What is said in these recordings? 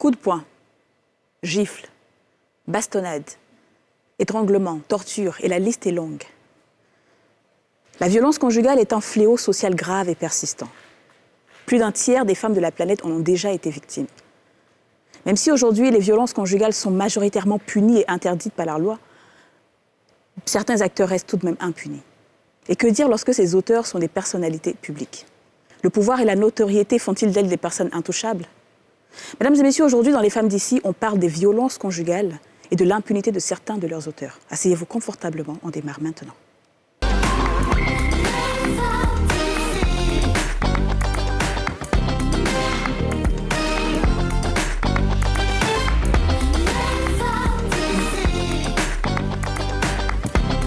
Coups de poing, gifles, bastonnades, étranglements, tortures, et la liste est longue. La violence conjugale est un fléau social grave et persistant. Plus d'un tiers des femmes de la planète en ont déjà été victimes. Même si aujourd'hui les violences conjugales sont majoritairement punies et interdites par la loi, certains acteurs restent tout de même impunis. Et que dire lorsque ces auteurs sont des personnalités publiques? Le pouvoir et la notoriété font-ils d'elles des personnes intouchables? Mesdames et messieurs, aujourd'hui, dans Les Femmes d'ici, on parle des violences conjugales et de l'impunité de certains de leurs auteurs. Asseyez-vous confortablement, on démarre maintenant.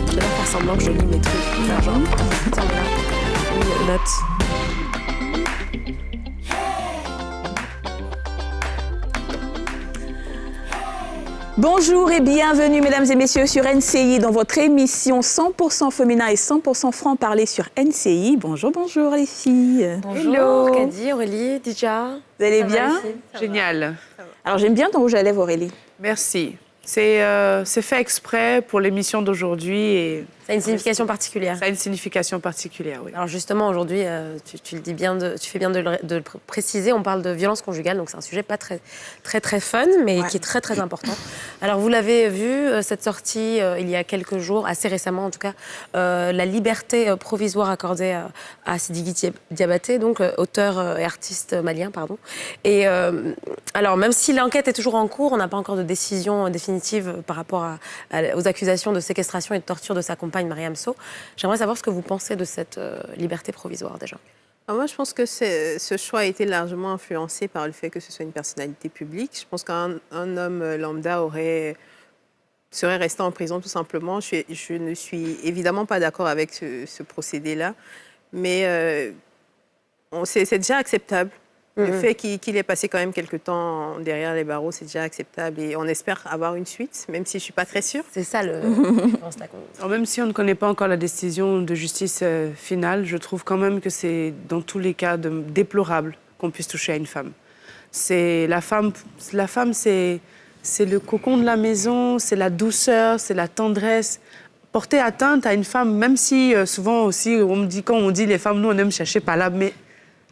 Je vais faire semblant que je lis mes trucs. Faire genre, tiens, là, une note. Bonjour et bienvenue, mesdames et messieurs, sur NCI, dans votre émission 100% féminin et 100% franc-parler sur NCI. Bonjour, bonjour les filles. Bonjour, Hello. Kadi, Aurélie, Dija. Vous allez bien? Génial. Alors, j'aime bien ton rouge à lèvres, Aurélie. Merci. C'est fait exprès pour l'émission d'aujourd'hui et Ça a une signification particulière. ça a une signification particulière, oui. Alors justement, aujourd'hui, tu le dis bien, tu fais bien de le préciser, on parle de violence conjugale, donc c'est un sujet pas très fun, mais qui est très très important. Alors vous l'avez vu, cette sortie il y a quelques jours, assez récemment en tout cas, la liberté provisoire accordée à Sidiki Diabaté, donc auteur et artiste malien, pardon. Et alors même si l'enquête est toujours en cours, on n'a pas encore de décision définitive par rapport aux accusations de séquestration et de torture de sa compagne Mariam Sow. J'aimerais savoir ce que vous pensez de cette liberté provisoire déjà. Moi, je pense que ce choix a été largement influencé par le fait que ce soit une personnalité publique. Je pense qu'un homme lambda serait resté en prison tout simplement. Je ne suis évidemment pas d'accord avec ce procédé-là, mais c'est déjà acceptable. Le fait qu'il ait passé quand même quelques temps derrière les barreaux, c'est déjà acceptable et on espère avoir une suite, même si je ne suis pas très sûre. C'est ça je pense, la Alors, même si on ne connaît pas encore la décision de justice finale, je trouve quand même que c'est dans tous les cas déplorable qu'on puisse toucher à une femme. La femme, c'est le cocon de la maison, c'est la douceur, c'est la tendresse. Porter atteinte à une femme, même si souvent aussi, quand on dit les femmes, nous on aime chercher par là, mais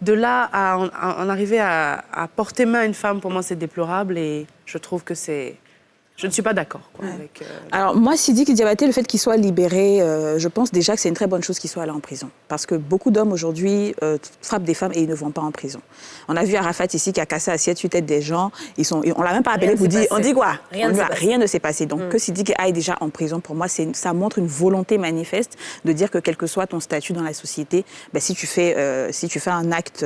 de là à en arriver à porter main à une femme, pour moi, c'est déplorable et je trouve que c'est... Je ne suis pas d'accord avec... Alors, moi, Sidiki Diabaté, le fait qu'il soit libéré, je pense déjà que c'est une très bonne chose qu'il soit allé en prison. Parce que beaucoup d'hommes, aujourd'hui, frappent des femmes et ils ne vont pas en prison. On a vu Arafat ici qui a cassé assiette, 8 têtes des gens. On ne l'a même pas appelé pour dire... On dit quoi? Rien ne s'est passé. Donc, que Sidiki aille déjà en prison, pour moi, ça montre une volonté manifeste de dire que quel que soit ton statut dans la société, ben, si tu fais un acte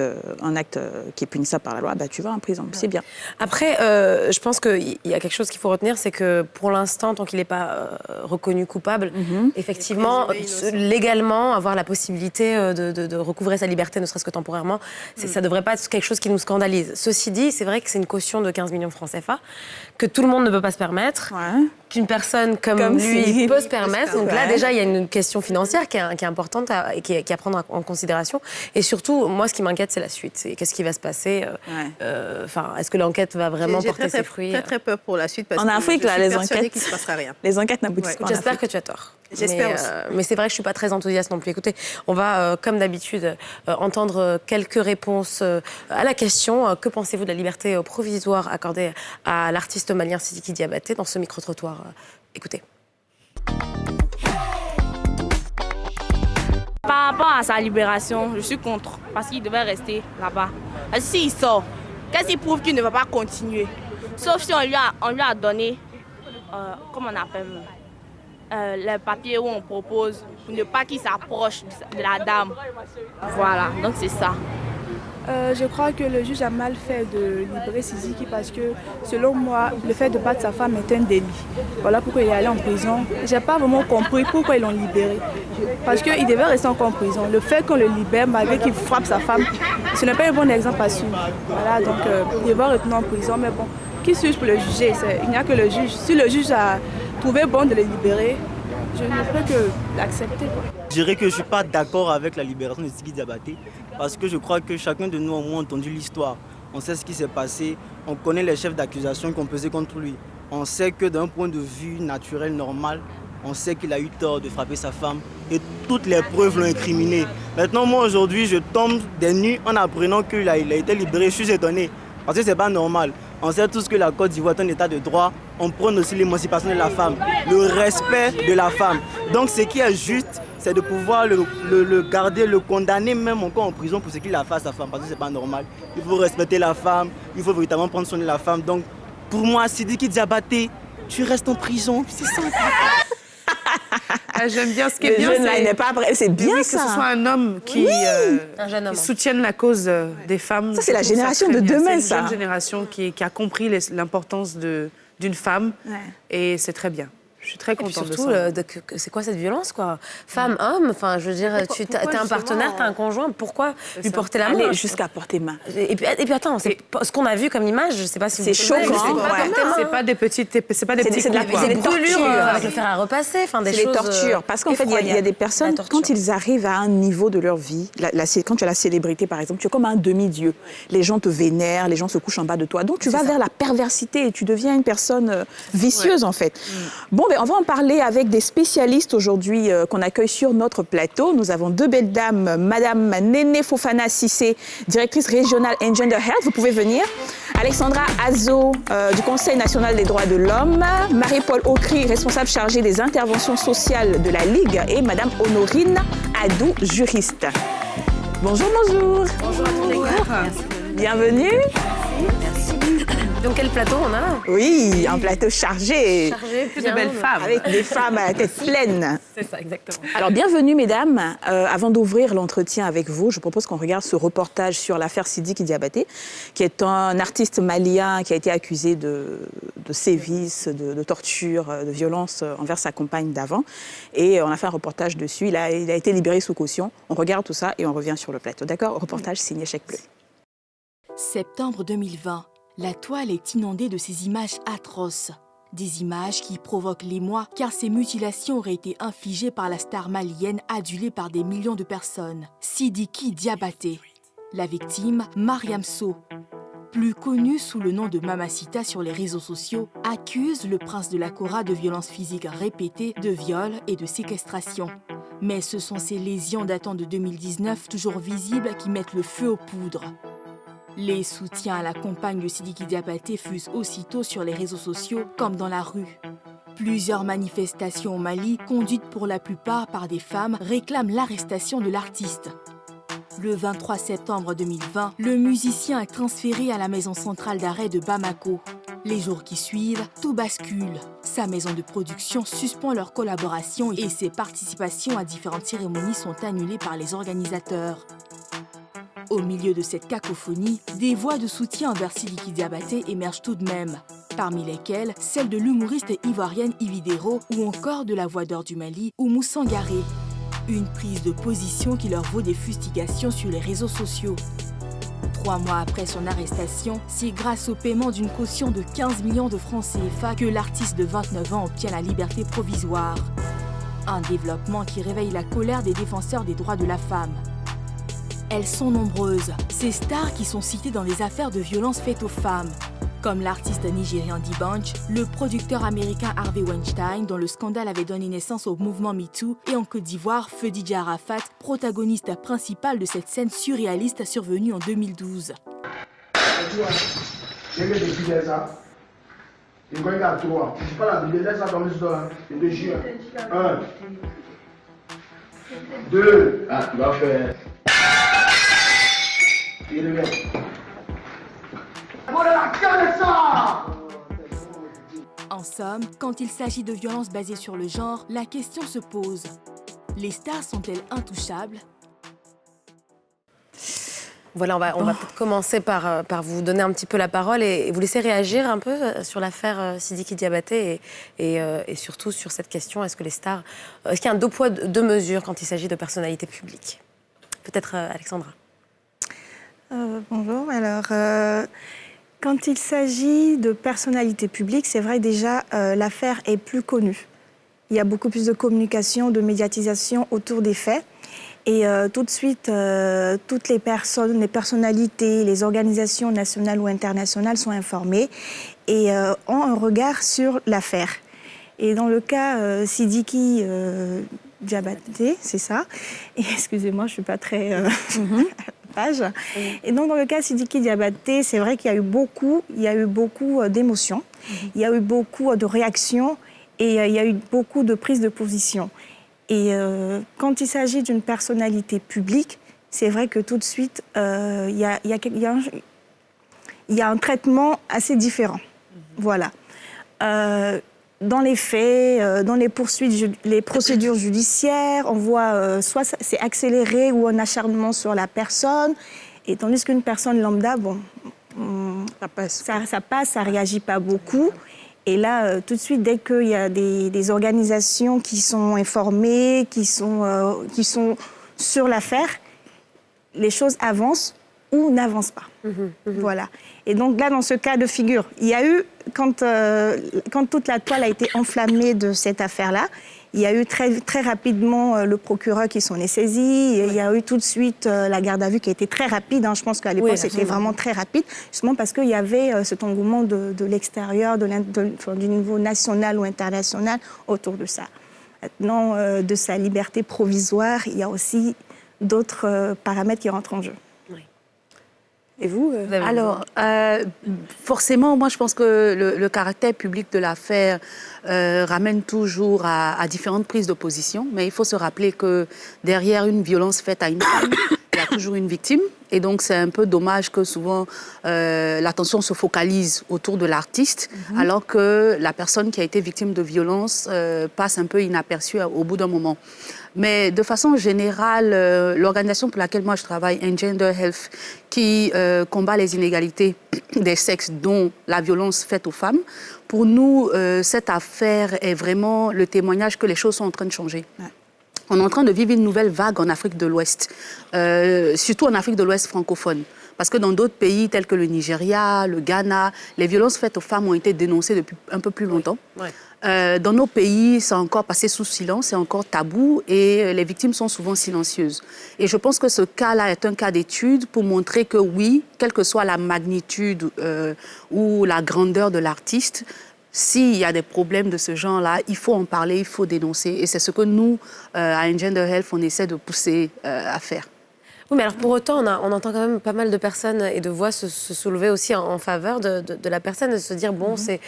qui est punissable par la loi, ben, tu vas en prison. C'est bien. Après, je pense qu'il y a quelque chose qu'il faut retenir, c'est que pour l'instant, tant qu'il n'est pas reconnu coupable, effectivement, légalement, avoir la possibilité de recouvrer sa liberté, ne serait-ce que temporairement, ça ne devrait pas être quelque chose qui nous scandalise. Ceci dit, c'est vrai que c'est une caution de 15 millions de francs CFA, que tout le monde ne peut pas se permettre, qu'une personne comme lui peut se permettre. Donc là, déjà, il y a une question financière qui est importante et qui est à prendre en considération. Et surtout, moi, ce qui m'inquiète, c'est la suite. Qu'est-ce qui va se passer est-ce que l'enquête va vraiment porter ses fruits? J'ai très peur pour la suite parce en Afrique, que je suis les persuadée enquêtes, qu'il ne se passera rien. Les enquêtes n'aboutissent pas. J'espère que tu as tort. J'espère aussi. Mais c'est vrai que je ne suis pas très enthousiaste non plus. Écoutez, on va, comme d'habitude, entendre quelques réponses à la question. Que pensez-vous de la liberté provisoire accordée à l'artiste malien Sidiki Diabaté dans ce micro-trottoir? Écoutez. Par rapport à sa libération, je suis contre, parce qu'il devait rester là-bas. Parce que s'il sort, qu'est-ce qui prouve qu'il ne va pas continuer? Sauf si on lui a donné, comment on appelle, les papiers où on propose pour ne pas qu'il s'approche de la dame. Voilà, donc c'est ça. Je crois que le juge a mal fait de libérer Sidiki parce que, selon moi, le fait de battre sa femme est un délit. Voilà pourquoi il est allé en prison. Je n'ai pas vraiment compris pourquoi ils l'ont libéré. Parce qu'il devait rester encore en prison. Le fait qu'on le libère, malgré qu'il frappe sa femme, ce n'est pas un bon exemple à suivre. Voilà, donc il va retourner en prison. Mais bon, qui suis-je pour le juger? Il n'y a que le juge. Si le juge a trouvé bon de le libérer, je ne peux que l'accepter. Je dirais que je ne suis pas d'accord avec la libération de Sidiki Diabaté parce que je crois que chacun de nous a au moins entendu l'histoire on sait ce qui s'est passé, on connaît les chefs d'accusation qui ont pesé contre lui. On sait que d'un point de vue naturel, normal, on sait qu'il a eu tort de frapper sa femme et toutes les preuves l'ont incriminé. Maintenant, moi aujourd'hui, je tombe des nues en apprenant qu'il a été libéré. Je suis étonné parce que c'est pas normal. On sait tous que la Côte d'Ivoire est un état de droit. On prône aussi l'émancipation de la femme, le respect de la femme. Donc ce qui est juste, c'est de pouvoir le garder, le condamner même encore en prison pour ce qu'il a fait à sa femme, parce que c'est pas normal. Il faut respecter la femme, il faut véritablement prendre soin de la femme. Donc pour moi, Sidiki Diabaté, tu restes en prison, c'est ça. J'aime bien ce qui est bien, c'est bien que ça. ce soit un homme qui Un jeune homme. soutienne la cause des femmes. Ça, c'est la Je trouve génération très de bien. demain, C'est ça. une jeune génération qui a compris l'importance d'une femme et c'est très bien. Je suis très Et puis contente surtout, de ça. c'est quoi cette violence, quoi? Femme, homme, enfin, je veux dire, t'as un partenaire, t'as un conjoint, pourquoi lui porter la main? Aller jusqu'à porter main. Et puis attends, ce qu'on a vu comme image, je sais pas si vous C'est choquant, C'est pas des petits coups, c'est de la- quoi. c'est des brûlures tortures. avec le fer à repasser, enfin des C'est choses. les tortures. Parce qu'en fait, il y a des personnes, La torture. quand ils arrivent à un niveau de leur vie, quand tu as la célébrité, par exemple, tu es comme un demi-dieu. Les gens te vénèrent, les gens se couchent en bas de toi. Donc, tu vas vers la perversité et tu deviens une personne vicieuse, en fait. Bon, ben, on va en parler avec des spécialistes aujourd'hui qu'on accueille sur notre plateau. Nous avons deux belles dames. Madame Néné Fofana Sissé, directrice régionale Engender Health. Vous pouvez venir. Alexandra Azo, du Conseil national des droits de l'homme. Marie-Paul Ocry, responsable chargée des interventions sociales de la Ligue. Et Madame Honorine Adou, juriste. Bonjour, bonjour. Bonjour à tous les gars. Bienvenue. Donc quel plateau on a? Oui, un plateau chargé. Chargé, Plus de belles femmes. Avec des femmes à la tête pleine. C'est ça, exactement. Alors, bienvenue, mesdames. Avant d'ouvrir l'entretien avec vous, je propose qu'on regarde ce reportage sur l'affaire Sidiki Diabaté, qui est un artiste malien qui a été accusé de sévices, de torture, de violence envers sa compagne d'avant. Et on a fait un reportage dessus. Il a été libéré sous caution. On regarde tout ça et on revient sur le plateau. D'accord? Reportage signé Chèque Bleu. Septembre 2020, la toile est inondée de ces images atroces. Des images qui provoquent l'émoi car ces mutilations auraient été infligées par la star malienne adulée par des millions de personnes, Sidiki Diabaté. La victime, Mariam Sow, plus connue sous le nom de Mamacita sur les réseaux sociaux, accuse le prince de la Kora de violences physiques répétées, de viols et de séquestration. Mais ce sont ces lésions datant de 2019, toujours visibles, qui mettent le feu aux poudres. Les soutiens à la compagne de Sidiki Diabaté fusent aussitôt sur les réseaux sociaux comme dans la rue. Plusieurs manifestations au Mali, conduites pour la plupart par des femmes, réclament l'arrestation de l'artiste. Le 23 septembre 2020, le musicien est transféré à la maison centrale d'arrêt de Bamako. Les jours qui suivent, tout bascule. Sa maison de production suspend leur collaboration et ses participations à différentes cérémonies sont annulées par les organisateurs. Au milieu de cette cacophonie, des voix de soutien envers Sidiki Diabaté émergent tout de même, parmi lesquelles celle de l'humoriste ivoirienne Ividero ou encore de la voix d'or du Mali, Oumou Sangaré. Une prise de position qui leur vaut des fustigations sur les réseaux sociaux. 3 mois après son arrestation, c'est grâce au paiement d'une caution de 15 millions de francs CFA que l'artiste de 29 ans obtient la liberté provisoire. Un développement qui réveille la colère des défenseurs des droits de la femme. Elles sont nombreuses, ces stars qui sont citées dans des affaires de violences faites aux femmes, comme l'artiste nigérian D'banj, le producteur américain Harvey Weinstein, dont le scandale avait donné naissance au mouvement MeToo, et en Côte d'Ivoire, Feu Didier Arafat, protagoniste principal de cette scène surréaliste survenue en 2012. En somme, quand il s'agit de violences basées sur le genre, la question se pose. Les stars sont-elles intouchables ? Voilà, on va peut-être commencer par vous donner un petit peu la parole et vous laisser réagir un peu sur l'affaire Sidiki Diabaté et surtout sur cette question, est-ce qu'il y a un deux poids, deux mesures quand il s'agit de personnalités publiques ? Peut-être Alexandra. Bonjour, alors quand il s'agit de personnalités publiques, c'est vrai déjà l'affaire est plus connue. Il y a beaucoup plus de communication, de médiatisation autour des faits. Et tout de suite, toutes les personnes, les personnalités, les organisations nationales ou internationales sont informées et ont un regard sur l'affaire. Et dans le cas Sidiki Diabaté, c'est ça. Et excusez-moi, je ne suis pas très page. Et donc dans le cas Sidiki Diabaté, c'est vrai qu'il y a eu beaucoup d'émotions, il y a eu beaucoup de réactions et il y a eu beaucoup de prises de position. Et quand il s'agit d'une personnalité publique, c'est vrai que tout de suite, il y a un traitement assez différent. Voilà. Dans les faits, dans les poursuites, les procédures judiciaires, on voit soit c'est accéléré ou un acharnement sur la personne, et tandis qu'une personne lambda, bon, ça passe, ça réagit pas beaucoup. Et là, tout de suite, dès qu'il y a des organisations qui sont informées, qui sont sur l'affaire, les choses avancent ou n'avancent pas. Voilà. Et donc là, dans ce cas de figure, il y a eu, quand toute la toile a été enflammée de cette affaire-là, il y a eu très rapidement le procureur qui s'en est saisi. Il y a eu tout de suite la garde à vue qui a été très rapide. Je pense qu'à l'époque, c'était vraiment très rapide, justement parce qu'il y avait cet engouement de l'extérieur, du niveau national ou international autour de ça. Maintenant, de sa liberté provisoire, il y a aussi d'autres paramètres qui rentrent en jeu. Et vous Alors, forcément, moi, je pense que le caractère public de l'affaire ramène toujours à différentes prises de position. Mais il faut se rappeler que derrière une violence faite à une femme, il y a toujours une victime. Et donc, c'est un peu dommage que souvent l'attention se focalise autour de l'artiste, alors que la personne qui a été victime de violence passe un peu inaperçue au bout d'un moment. Mais de façon générale, l'organisation pour laquelle moi je travaille, Engender Health, qui combat les inégalités des sexes, dont la violence faite aux femmes, pour nous, cette affaire est vraiment le témoignage que les choses sont en train de changer. Ouais. On est en train de vivre une nouvelle vague en Afrique de l'Ouest, surtout en Afrique de l'Ouest francophone. Parce que dans d'autres pays tels que le Nigeria, le Ghana, les violences faites aux femmes ont été dénoncées depuis un peu plus longtemps. Oui. Dans nos pays, c'est encore passé sous silence, c'est encore tabou et les victimes sont souvent silencieuses. Et je pense que ce cas-là est un cas d'étude pour montrer que oui, quelle que soit la magnitude ou la grandeur de l'artiste, s'il y a des problèmes de ce genre-là, il faut en parler, il faut dénoncer. Et c'est ce que nous, à Engender Health, on essaie de pousser à faire. Oui, mais alors pour autant, on entend quand même pas mal de personnes et de voix se soulever aussi en faveur de la personne, de se dire, bon, c'est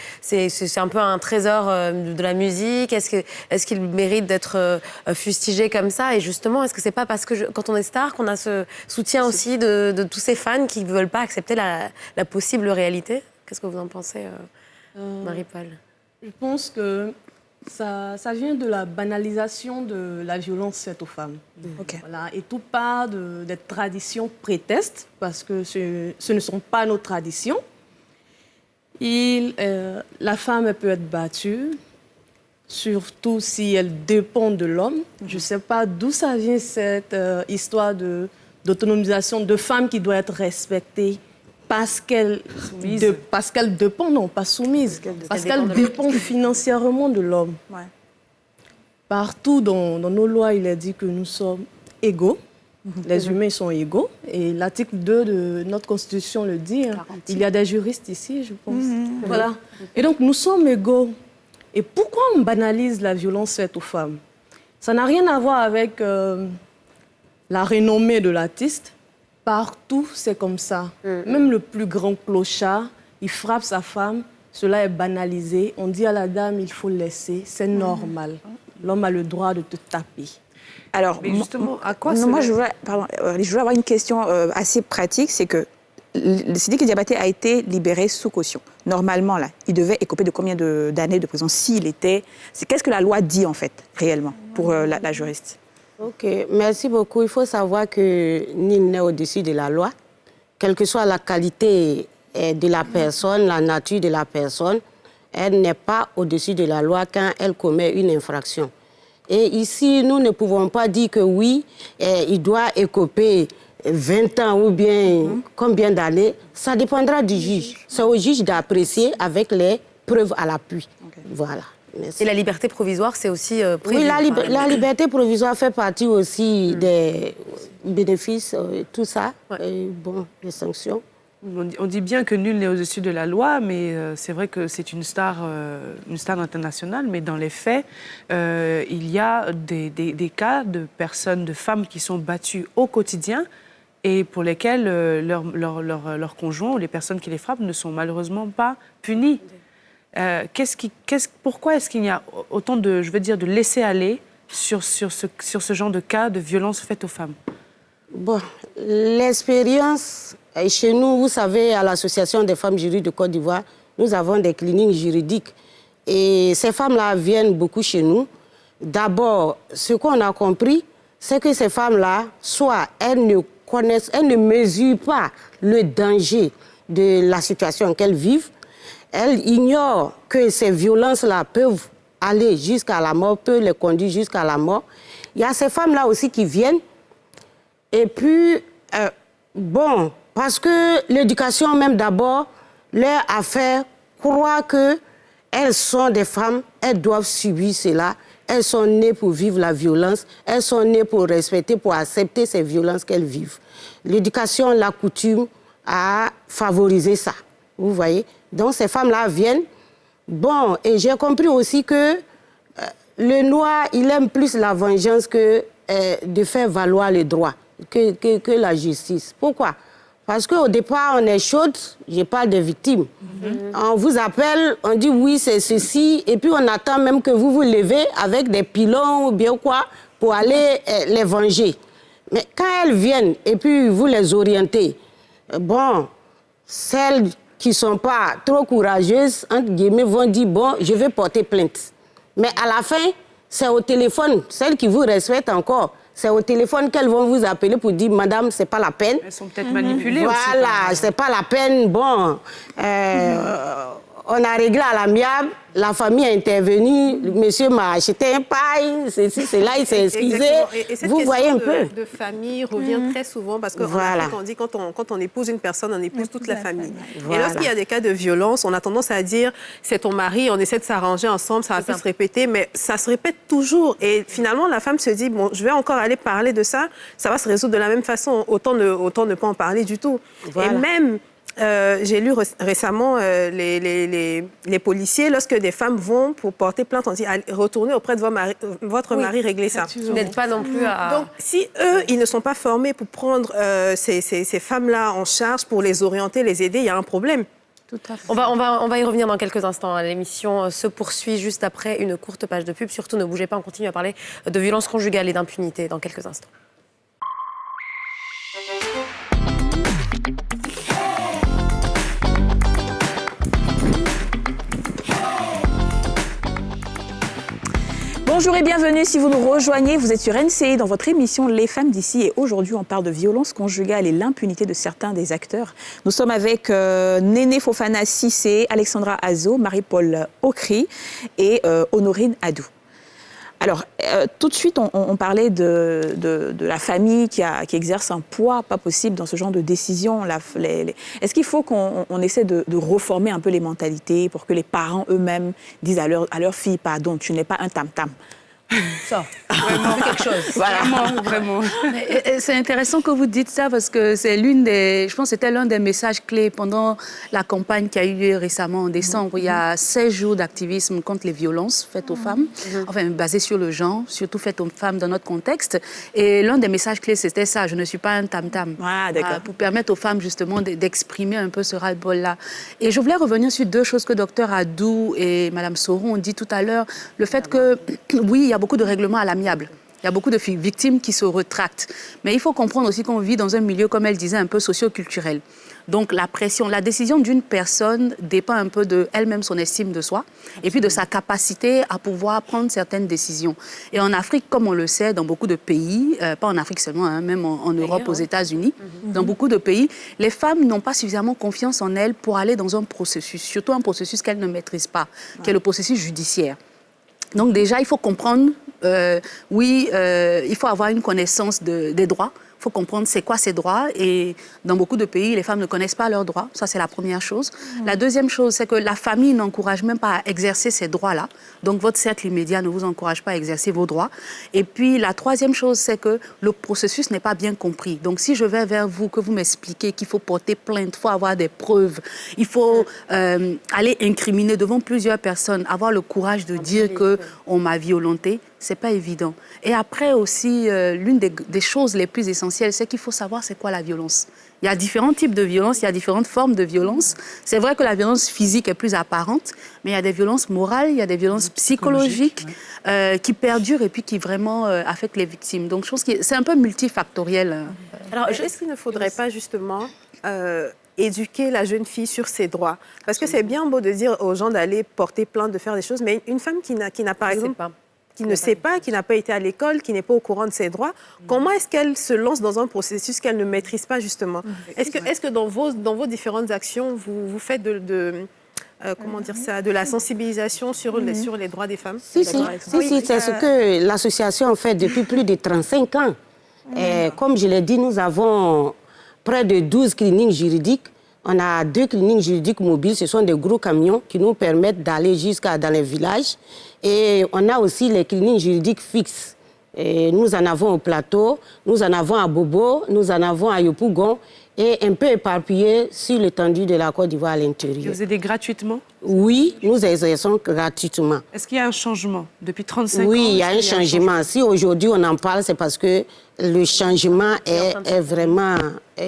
un peu un trésor de la musique, est-ce qu'il mérite d'être fustigé comme ça? Et justement, est-ce que c'est pas parce que quand on est star qu'on a ce soutien aussi de tous ces fans qui ne veulent pas accepter la possible réalité? Qu'est-ce que vous en pensez, Marie-Paul? Je pense que ça vient de la banalisation de la violence faite aux femmes. Okay. Voilà. Et tout part des traditions prétextes, parce que ce ne sont pas nos traditions. La femme elle peut être battue, surtout si elle dépend de l'homme. Je ne sais pas d'où ça vient cette histoire d'autonomisation de femmes qui doit être respectée. Parce qu'elle dépend, non, pas soumise, parce qu'elle dépend financièrement de l'homme. Ouais. Partout dans nos lois, il est dit que nous sommes égaux, les humains sont égaux, et l'article 2 de notre Constitution le dit. Il y a des juristes ici, je pense. Voilà. Et donc, nous sommes égaux. Et pourquoi on banalise la violence faite aux femmes? Ça n'a rien à voir avec la renommée de l'artiste. Partout, c'est comme ça. Même le plus grand clochard, il frappe sa femme, cela est banalisé. On dit à la dame, il faut laisser, c'est normal. L'homme a le droit de te taper. Alors, mais justement, à quoi moi, je voulais avoir une question assez pratique, c'est que Sidiki Diabaté a été libéré sous caution. Normalement, là, il devait écoper de combien d'années de prison s'il était... Qu'est-ce que la loi dit, en fait, réellement, pour la juriste? Ok, merci beaucoup. Il faut savoir que nul n'est au-dessus de la loi. Quelle que soit la qualité de la personne, la nature de la personne, elle n'est pas au-dessus de la loi quand elle commet une infraction. Et ici, nous ne pouvons pas dire que oui, il doit écoper 20 ans ou bien combien d'années. Ça dépendra du juge. C'est au juge d'apprécier avec les preuves à l'appui. Okay. Voilà. Et la liberté provisoire, c'est aussi prévu. Oui, la liberté provisoire fait partie aussi des bénéfices, tout ça, et bon, les sanctions. On dit bien que nul n'est au-dessus de la loi, mais c'est vrai que c'est une star internationale. Mais dans les faits, il y a des cas de personnes, de femmes qui sont battues au quotidien et pour lesquelles leur conjoint ou les personnes qui les frappent ne sont malheureusement pas punies. Pourquoi est-ce qu'il y a autant de, de laisser-aller sur ce genre de cas de violence faite aux femmes? Bon, l'expérience, chez nous, vous savez, à l'Association des femmes juristes de Côte d'Ivoire, nous avons des cliniques juridiques. Et ces femmes-là viennent beaucoup chez nous. D'abord, ce qu'on a compris, c'est que ces femmes-là, soit elles ne mesurent pas le danger de la situation qu'elles vivent, elles ignorent que ces violences-là peuvent aller jusqu'à la mort, peuvent les conduire jusqu'à la mort. Il y a ces femmes-là aussi qui viennent. Et puis, bon, parce que l'éducation même d'abord leur a fait croire qu'elles sont des femmes, elles doivent subir cela. Elles sont nées pour vivre la violence, elles sont nées pour respecter, pour accepter ces violences qu'elles vivent. L'éducation, la coutume a favorisé ça, vous voyez. Donc ces femmes-là viennent. Bon, et j'ai compris aussi que le noir, il aime plus la vengeance que de faire valoir les droits, que la justice. Pourquoi? Parce qu'au départ, on est chaude, je parle des victimes. On vous appelle, on dit oui, c'est ceci, et puis on attend même que vous vous levez avec des pilons ou bien quoi pour aller les venger. Mais quand elles viennent et puis vous les orientez, bon, celles qui ne sont pas trop courageuses, entre guillemets, vont dire bon, je vais porter plainte. Mais à la fin, c'est au téléphone, celles qui vous respectent encore, c'est au téléphone qu'elles vont vous appeler pour dire, madame, c'est pas la peine. Elles sont peut-être manipulées aussi. Voilà, c'est pas la peine. Bon, on a réglé à l'amiable, la famille est intervenue, le monsieur m'a acheté un paille, c'est là, il s'est excusé. Et cette vous voyez un peu. De famille revient très souvent parce qu'en Afrique, on dit quand on épouse une personne, on épouse toute la famille. Voilà. Et lorsqu'il y a des cas de violence, on a tendance à dire c'est ton mari, on essaie de s'arranger ensemble, ça va plus se répéter, mais ça se répète toujours. Et finalement, la femme se dit bon, je vais encore aller parler de ça, ça va se résoudre de la même façon, autant ne pas en parler du tout. Voilà. Et même j'ai lu récemment les policiers, lorsque des femmes vont pour porter plainte, on dit retournez auprès de votre mari, régler ça. Vous n'êtes pas non plus à... Donc, si eux, ils ne sont pas formés pour prendre ces femmes-là en charge, pour les orienter, les aider, il y a un problème. Tout à fait. On va y revenir dans quelques instants. L'émission se poursuit juste après une courte page de pub. Surtout, ne bougez pas, on continue à parler de violence conjugale et d'impunité dans quelques instants. Bonjour et bienvenue si vous nous rejoignez. Vous êtes sur NCI dans votre émission Les femmes d'ici et aujourd'hui on parle de violence conjugale et l'impunité de certains des acteurs. Nous sommes avec Néné Fofana Cissé, Alexandra Azo, Marie-Paul Okri et Honorine Adou. Alors, tout de suite, on parlait de la famille qui exerce un poids pas possible dans ce genre de décision. Est-ce qu'il faut qu'on essaie de reformer un peu les mentalités pour que les parents eux-mêmes disent à leur fille, pardon, tu n'es pas un tam-tam? Ça, vraiment quelque chose. Voilà. Vraiment. C'est intéressant que vous dites ça parce que c'est je pense que c'était l'un des messages clés pendant la campagne qui a eu lieu récemment en décembre. Il y a 16 jours d'activisme contre les violences faites aux femmes, enfin basées sur le genre, surtout faites aux femmes dans notre contexte. Et l'un des messages clés, c'était ça, je ne suis pas un tam-tam. Ah, d'accord. Pour permettre aux femmes justement d'exprimer un peu ce ras-le-bol-là. Et je voulais revenir sur deux choses que Dr Adou et Mme Soron ont dit tout à l'heure. Le fait que, oui, il y a beaucoup de règlements à l'amiable. Il y a beaucoup de victimes qui se rétractent. Mais il faut comprendre aussi qu'on vit dans un milieu, comme elle disait, un peu socio-culturel. Donc la pression, la décision d'une personne dépend un peu de elle-même, son estime de soi, et puis de sa capacité à pouvoir prendre certaines décisions. Et en Afrique, comme on le sait, dans beaucoup de pays, pas en Afrique seulement, hein, même en Europe, aux États-Unis, dans beaucoup de pays, les femmes n'ont pas suffisamment confiance en elles pour aller dans un processus, surtout un processus qu'elles ne maîtrisent pas, qui est le processus judiciaire. Donc déjà, il faut comprendre, il faut avoir une connaissance des droits, il faut comprendre c'est quoi ces droits. Et dans beaucoup de pays, les femmes ne connaissent pas leurs droits. Ça, c'est la première chose. La deuxième chose, c'est que la famille n'encourage même pas à exercer ces droits-là. Donc, votre cercle immédiat ne vous encourage pas à exercer vos droits. Et puis, la troisième chose, c'est que le processus n'est pas bien compris. Donc, si je vais vers vous, que vous m'expliquez qu'il faut porter plainte, il faut avoir des preuves, il faut aller incriminer devant plusieurs personnes, avoir le courage de dire qu'on m'a violenté, c'est pas évident. Et après aussi, l'une des choses les plus essentielles, c'est qu'il faut savoir c'est quoi la violence. Il y a différents types de violences, il y a différentes formes de violence. C'est vrai que la violence physique est plus apparente, mais il y a des violences morales, il y a des violences psychologiques qui perdurent et puis qui vraiment affectent les victimes. Donc, je pense que c'est un peu multifactoriel. Alors, est-ce qu'il ne faudrait pas justement éduquer la jeune fille sur ses droits? Parce que c'est bien beau de dire aux gens d'aller porter plainte, de faire des choses, mais une femme qui n'a par exemple... qui ne sait pas, qui n'a pas été à l'école, qui n'est pas au courant de ses droits, comment est-ce qu'elle se lance dans un processus qu'elle ne maîtrise pas, justement? Est-ce que dans vos différentes actions, vous faites comment dire ça, de la sensibilisation sur les droits des femmes? Si, c'est ce que l'association fait depuis plus de 35 ans. Et comme je l'ai dit, nous avons près de 12 cliniques juridiques. On a 2 cliniques juridiques mobiles, ce sont des gros camions qui nous permettent d'aller jusqu'à dans les villages. Et on a aussi les cliniques juridiques fixes. Et nous en avons au Plateau, nous en avons à Bobo, nous en avons à Yopougon et un peu éparpillés sur l'étendue de la Côte d'Ivoire à l'intérieur. Vous aidez gratuitement? Oui, nous exerçons gratuitement. Est-ce qu'il y a un changement depuis 35 ans? Oui, il y a un changement. Si aujourd'hui on en parle, c'est parce que le changement est vraiment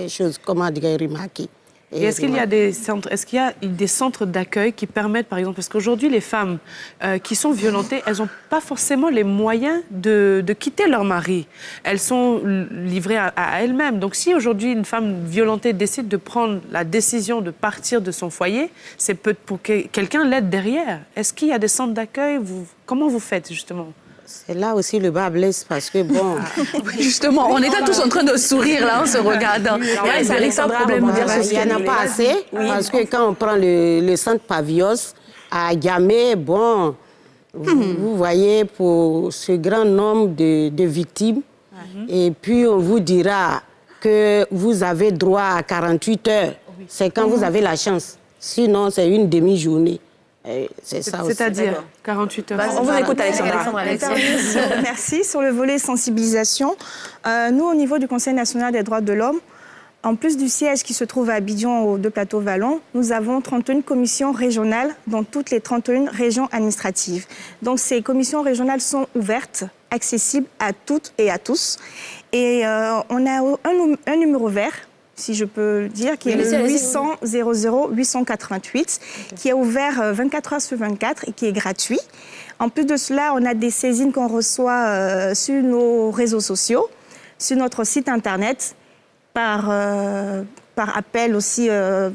chose, comment dire, remarquée. Et est-ce qu'il y a des centres d'accueil qui permettent, par exemple, parce qu'aujourd'hui, les femmes qui sont violentées, elles n'ont pas forcément les moyens de quitter leur mari. Elles sont livrées à elles-mêmes. Donc, si aujourd'hui, une femme violentée décide de prendre la décision de partir de son foyer, c'est pour que quelqu'un l'aide derrière. Est-ce qu'il y a des centres d'accueil? Comment vous faites, justement? C'est là aussi le bas blesse parce que bon... Justement, on était tous en train de sourire là en se regardant. Il y a un véritable problème. Il n'y en a pas assez parce que quand on prend le centre Pavios à Gamay, bon, vous voyez pour ce grand nombre de victimes et puis on vous dira que vous avez droit à 48 heures. C'est quand vous avez la chance. Sinon, c'est une demi-journée. C'est ça aussi. C'est-à-dire 48 heures. On vous écoute, Alexandra. Merci. Sur le volet sensibilisation, nous, au niveau du Conseil national des droits de l'homme, en plus du siège qui se trouve à Abidjan, aux 2 plateaux Vallon, nous avons 31 commissions régionales dans toutes les 31 régions administratives. Donc, ces commissions régionales sont ouvertes, accessibles à toutes et à tous. Et on a un numéro vert, si je peux le dire, qui est le 800 00 888, qui est ouvert 24 heures sur 24 et qui est gratuit. En plus de cela, on a des saisines qu'on reçoit sur nos réseaux sociaux, sur notre site internet, par appel aussi,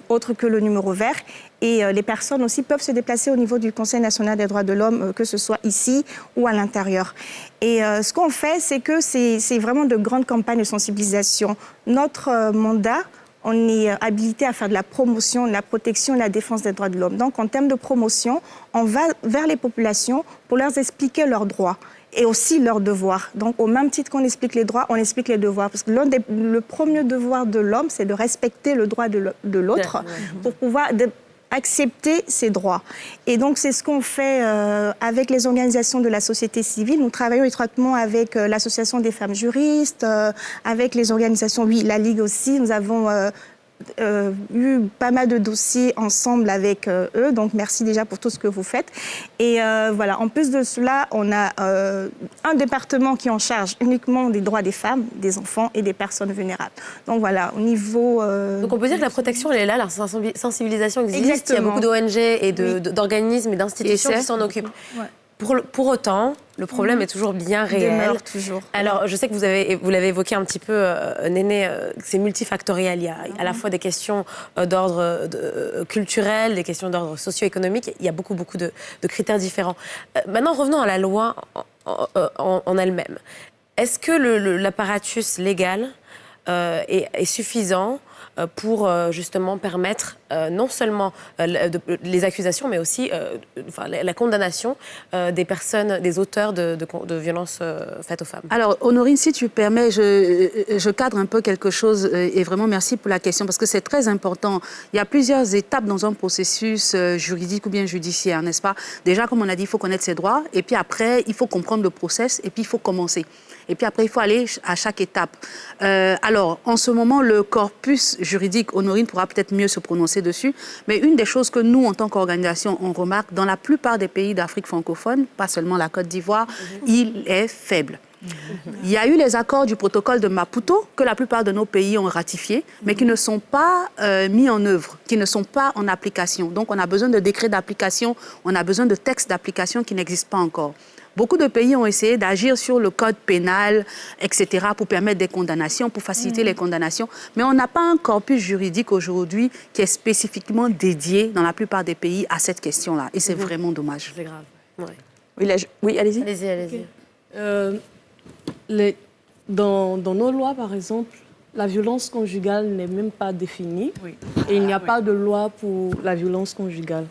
autre que le numéro vert. Et les personnes aussi peuvent se déplacer au niveau du Conseil national des droits de l'homme, que ce soit ici ou à l'intérieur. Et ce qu'on fait, c'est que c'est vraiment de grandes campagnes de sensibilisation. Notre mandat, on est habilité à faire de la promotion, de la protection et de la défense des droits de l'homme. Donc, en termes de promotion, on va vers les populations pour leur expliquer leurs droits et aussi leurs devoirs. Donc, au même titre qu'on explique les droits, on explique les devoirs. Parce que le premier devoir de l'homme, c'est de respecter le droit de l'autre pour pouvoir accepter ses droits. Et donc, c'est ce qu'on fait avec les organisations de la société civile. Nous travaillons étroitement avec l'Association des femmes juristes, avec les organisations, oui, la Ligue aussi. Nous avons eu pas mal de dossiers ensemble avec eux. Donc, merci déjà pour tout ce que vous faites. Et voilà, en plus de cela, on a un département qui est en charge uniquement des droits des femmes, des enfants et des personnes vulnérables. Donc, voilà, au niveau... Donc, on peut dire que la protection, elle est là, la sensibilisation existe. Exactement. Il y a beaucoup d'ONG et d'organismes et d'institutions qui s'en occupent. Ouais. Pour autant, le problème est toujours bien réel. Demeure toujours. Alors, je sais que vous l'avez évoqué un petit peu, Néné, c'est multifactoriel. Il y a à la fois des questions d'ordre culturel, des questions d'ordre socio-économique. Il y a beaucoup de critères différents. Maintenant, revenons à la loi en elle-même. Est-ce que l'apparatus légal est suffisant pour justement permettre non seulement les accusations, mais aussi la condamnation des personnes, des auteurs de violences faites aux femmes. Alors, Honorine, si tu permets, je cadre un peu quelque chose et vraiment merci pour la question parce que c'est très important. Il y a plusieurs étapes dans un processus juridique ou bien judiciaire, n'est-ce pas? Déjà, comme on a dit, il faut connaître ses droits et puis après, il faut comprendre le process et puis il faut commencer. Et puis après, il faut aller à chaque étape. Alors, en ce moment, le corpus juridique, Honorine pourra peut-être mieux se prononcer dessus, mais une des choses que nous, en tant qu'organisation, on remarque, dans la plupart des pays d'Afrique francophone, pas seulement la Côte d'Ivoire, il est faible. Il y a eu les accords du protocole de Maputo que la plupart de nos pays ont ratifiés, mais qui ne sont pas mis en œuvre, qui ne sont pas en application. Donc, on a besoin de décrets d'application, on a besoin de textes d'application qui n'existent pas encore. Beaucoup de pays ont essayé d'agir sur le code pénal, etc., pour permettre des condamnations, pour faciliter les condamnations. Mais on n'a pas un corpus juridique aujourd'hui qui est spécifiquement dédié, dans la plupart des pays, à cette question-là. Et c'est vraiment dommage. C'est grave. Ouais. Oui, allez-y. Allez-y. Dans nos lois, par exemple, la violence conjugale n'est même pas définie. Oui. Et il n'y a pas de loi pour la violence conjugale.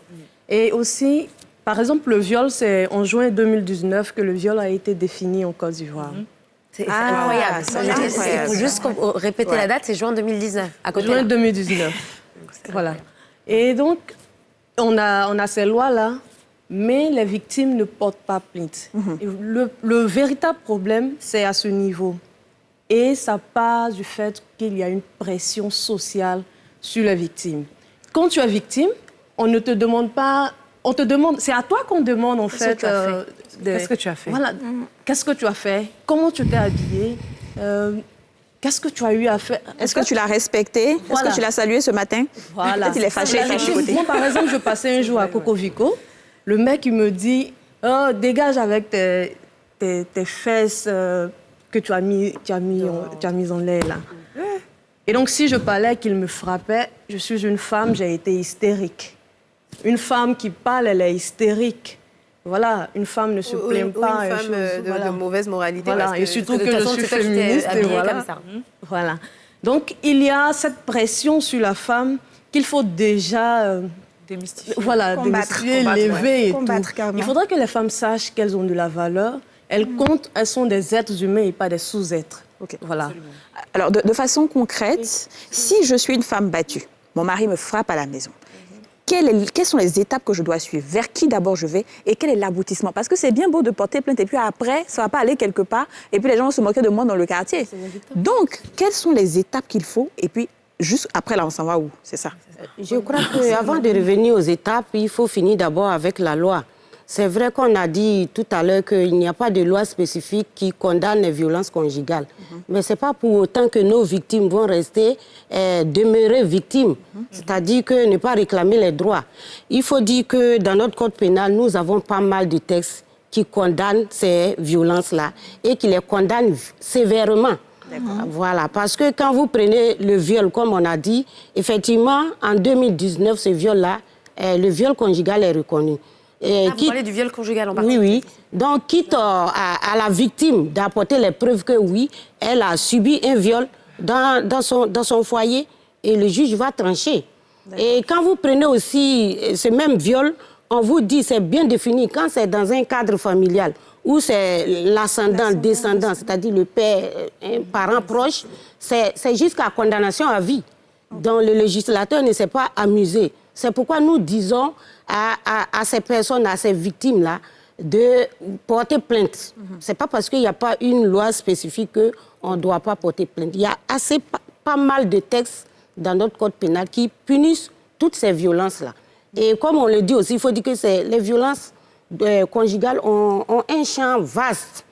Et aussi... Par exemple, le viol, c'est en juin 2019 que le viol a été défini en Côte d'Ivoire. C'est incroyable. Il faut juste répéter la date, c'est juin 2019. Juin 2019. Voilà. Et donc, on a ces lois-là, mais les victimes ne portent pas plainte. Et le véritable problème, c'est à ce niveau. Et ça part du fait qu'il y a une pression sociale sur les victimes. Quand tu es victime, on ne te demande pas... On te demande, c'est à toi qu'on demande en fait. Qu'est-ce que tu as fait? Voilà. Qu'est-ce que tu as fait? Comment tu t'es habillée? Qu'est-ce que tu as eu à faire? Est-ce que tu l'as respecté? Voilà. Est-ce que tu l'as salué ce matin? Voilà. Peut-être il est fâché. Moi, par exemple, je passais un jour à Coco Vico. Le mec, il me dit, oh, dégage avec tes fesses que tu as mis en l'air là. Et donc, si je parlais qu'il me frappait, je suis une femme, j'ai été hystérique. Une femme qui parle, elle est hystérique. Voilà, une femme ne se plaint pas. Une femme de mauvaise moralité. Voilà, et surtout que je suis féministe. Voilà. Voilà. Donc, il y a cette pression sur la femme qu'il faut déjà démystifier, démystifier, lever et tout. Il faudrait que les femmes sachent qu'elles ont de la valeur. Elles comptent, elles sont des êtres humains et pas des sous-êtres. Okay. Voilà. Alors, de façon concrète, si je suis une femme battue, mon mari me frappe à la maison, quelles sont les étapes que je dois suivre? Vers qui d'abord je vais? Et quel est l'aboutissement? Parce que c'est bien beau de porter plainte et puis après, ça ne va pas aller quelque part et puis les gens vont se moquer de moi dans le quartier. Donc, quelles sont les étapes qu'il faut? Et puis, juste après, là, on s'en va où? C'est ça. Je crois qu'avant de revenir aux étapes, il faut finir d'abord avec la loi. C'est vrai qu'on a dit tout à l'heure qu'il n'y a pas de loi spécifique qui condamne les violences conjugales. Mais ce n'est pas pour autant que nos victimes vont rester demeurer victimes. C'est-à-dire que ne pas réclamer les droits. Il faut dire que dans notre code pénal, nous avons pas mal de textes qui condamnent ces violences-là et qui les condamnent sévèrement. Voilà, parce que quand vous prenez le viol, comme on a dit, effectivement, en 2019, ce viol-là, le viol conjugal est reconnu. Vous parlez du viol conjugal en particulier. Oui. Donc, quitte à la victime d'apporter les preuves que oui, elle a subi un viol dans son foyer et le juge va trancher. Et quand vous prenez aussi ce même viol, on vous dit, c'est bien défini, quand c'est dans un cadre familial où c'est l'ascendant, descendant, c'est-à-dire le père, un parent proche, c'est jusqu'à condamnation à vie. Donc, le législateur ne s'est pas amusé. C'est pourquoi nous disons à ces personnes, à ces victimes-là, de porter plainte. Ce n'est pas parce qu'il n'y a pas une loi spécifique qu'on ne doit pas porter plainte. Il y a pas mal de textes dans notre code pénal qui punissent toutes ces violences-là. Et comme on le dit aussi, il faut dire que les violences conjugales ont un champ vaste.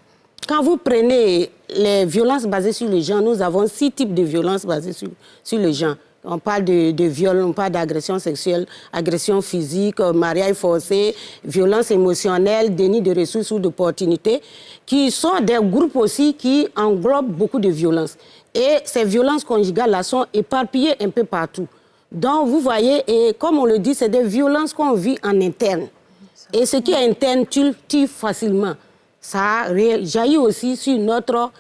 Quand vous prenez les violences basées sur le genre, nous avons 6 types de violences basées sur le genre. On parle de viol, on parle d'agression sexuelle, agression physique, mariage forcé, violence émotionnelle, déni de ressources ou d'opportunités, qui sont des groupes aussi qui englobent beaucoup de violences. Et ces violences conjugales-là sont éparpillées un peu partout. Donc, vous voyez, et comme on le dit, c'est des violences qu'on vit en interne. Et ce qui est interne tue facilement. Ça jaillit aussi sur notre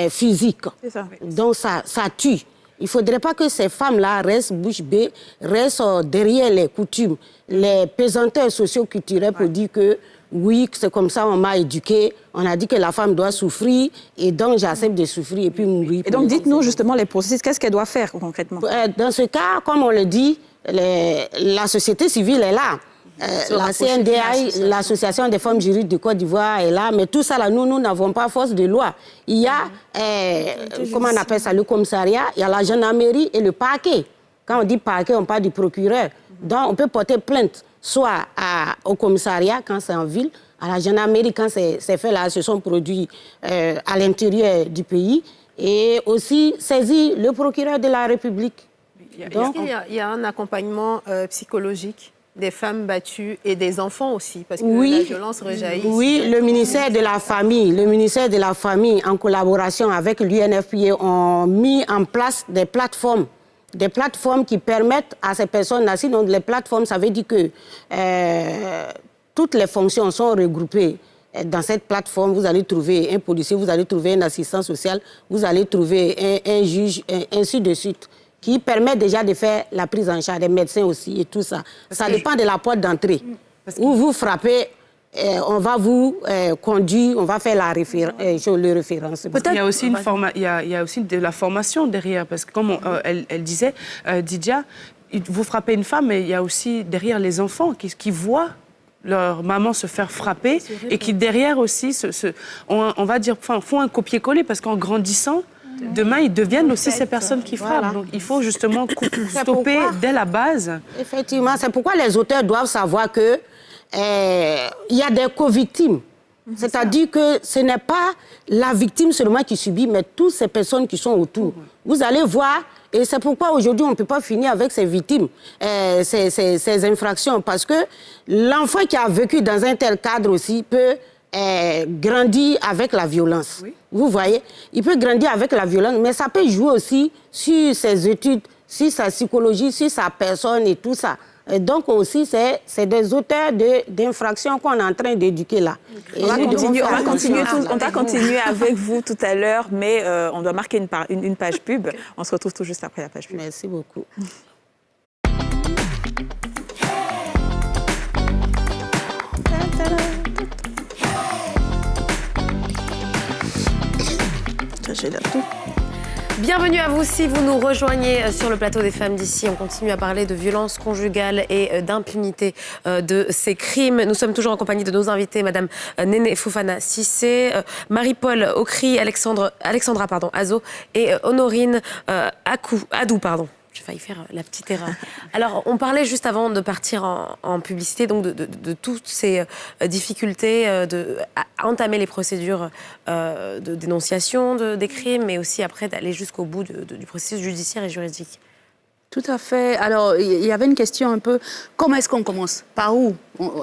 physique. C'est ça. Donc, ça tue. Il ne faudrait pas que ces femmes-là restent bouche bée, restent derrière les coutumes, les pesanteurs socio-culturels pour dire que oui, c'est comme ça, on m'a éduqué, on a dit que la femme doit souffrir, et donc j'accepte de souffrir et puis mourir. Et donc dites-nous justement les processus, qu'est-ce qu'elle doit faire concrètement? Dans ce cas, comme on le dit, la société civile est là. La CNDI, l'Association des femmes juridiques de Côte d'Ivoire est là, mais tout ça, là, nous n'avons pas force de loi. Il y a, comment on appelle ça, le commissariat, il y a la gendarmerie et le parquet. Quand on dit parquet, on parle du procureur. Donc, on peut porter plainte, soit au commissariat, quand c'est en ville, à la gendarmerie, quand c'est fait là, se sont produits à l'intérieur du pays, et aussi saisir le procureur de la République. Est-ce qu'il y a un accompagnement psychologique des femmes battues et des enfants aussi, parce que la violence rejaillit. Oui, le ministère de la Famille, en collaboration avec l'UNFPA, ont mis en place des plateformes qui permettent à ces personnes-là. Donc, les plateformes, ça veut dire que toutes les fonctions sont regroupées. Dans cette plateforme, vous allez trouver un policier, vous allez trouver un assistant social, vous allez trouver un juge, ainsi de suite, qui permet déjà de faire la prise en charge des médecins aussi et tout ça. Ça dépend de la porte d'entrée. Où vous frappez, on va vous conduire, on va faire le référence. Il y a aussi il y a aussi de la formation derrière, parce que comme elle disait, Didia, vous frappez une femme, mais il y a aussi derrière les enfants qui voient leur maman se faire frapper et qui derrière aussi, on va dire, font un copier-coller, parce qu'en grandissant, demain, ils deviennent aussi ces personnes qui frappent. Voilà. Donc, il faut justement stopper dès la base. Effectivement, c'est pourquoi les auteurs doivent savoir que il y a des co-victimes. C'est-à-dire que ce n'est pas la victime seulement qui subit, mais toutes ces personnes qui sont autour. Vous allez voir, et c'est pourquoi aujourd'hui on ne peut pas finir avec ces victimes, ces infractions, parce que l'enfant qui a vécu dans un tel cadre aussi peut grandir avec la violence. Oui. Vous voyez, il peut grandir avec la violence, mais ça peut jouer aussi sur ses études, sur sa psychologie, sur sa personne et tout ça. Et donc aussi, c'est des auteurs d'infractions qu'on est en train d'éduquer là. On va continuer avec vous tout à l'heure, mais on doit marquer une page pub. Okay. On se retrouve tout juste après la page pub. Merci beaucoup. J'ai là tout. Bienvenue à vous si vous nous rejoignez sur le plateau des Femmes d'ici. On continue à parler de violence conjugale et d'impunité de ces crimes. Nous sommes toujours en compagnie de nos invités, Madame Néné Fofana Cissé, Marie-Paul Okri, Alexandra Azo et Honorine Adou. J'ai failli faire la petite erreur. Alors, on parlait juste avant de partir en publicité, donc de toutes ces difficultés à entamer les procédures de dénonciation des crimes, mais aussi après d'aller jusqu'au bout du processus judiciaire et juridique. Tout à fait. Alors, il y avait une question un peu, comment est-ce qu'on commence? Par où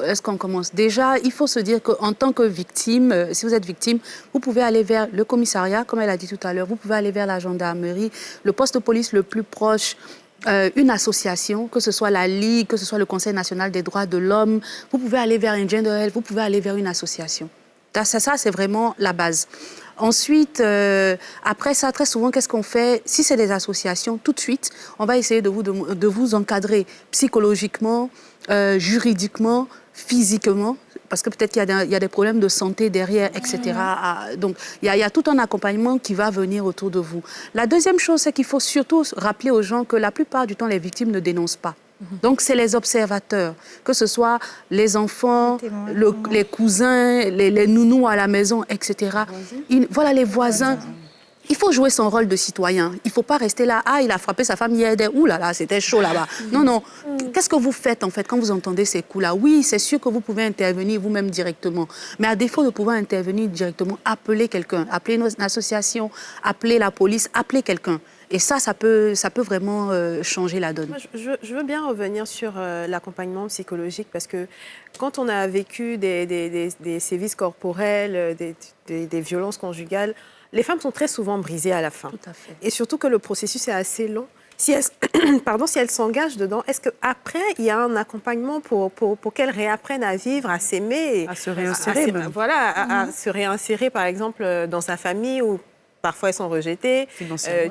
est-ce qu'on commence? Déjà, il faut se dire qu'en tant que victime, si vous êtes victime, vous pouvez aller vers le commissariat, comme elle a dit tout à l'heure, vous pouvez aller vers la gendarmerie, le poste de police le plus proche, une association, que ce soit la Ligue, que ce soit le Conseil national des droits de l'homme, vous pouvez aller vers un gender health, vous pouvez aller vers une association. Ça, c'est vraiment la base. Ensuite, après ça, très souvent, qu'est-ce qu'on fait? Si c'est des associations, tout de suite, on va essayer de vous encadrer psychologiquement, juridiquement, physiquement, parce que peut-être qu'il y a des problèmes de santé derrière, etc. Donc, il y a tout un accompagnement qui va venir autour de vous. La deuxième chose, c'est qu'il faut surtout rappeler aux gens que la plupart du temps, les victimes ne dénoncent pas. Donc, c'est les observateurs, que ce soit les enfants, les cousins, les nounous à la maison, etc. Voilà, les voisins. Il faut jouer son rôle de citoyen. Il ne faut pas rester là, il a frappé sa femme hier, ouh là là, c'était chaud là-bas. Non. Qu'est-ce que vous faites, en fait, quand vous entendez ces coups-là? Oui, c'est sûr que vous pouvez intervenir vous-même directement. Mais à défaut de pouvoir intervenir directement, appelez quelqu'un. Appelez une association, appelez la police, appelez quelqu'un. Et ça peut vraiment changer la donne. Moi, je veux bien revenir sur l'accompagnement psychologique, parce que quand on a vécu des sévices corporels, des violences conjugales, les femmes sont très souvent brisées à la fin. Tout à fait. Et surtout que le processus est assez long. Si elles s'engagent dedans, est-ce qu'après, il y a un accompagnement pour qu'elles réapprennent à vivre, à s'aimer? À se réinsérer. À se réinsérer, par exemple, dans sa famille ou parfois elles sont rejetées.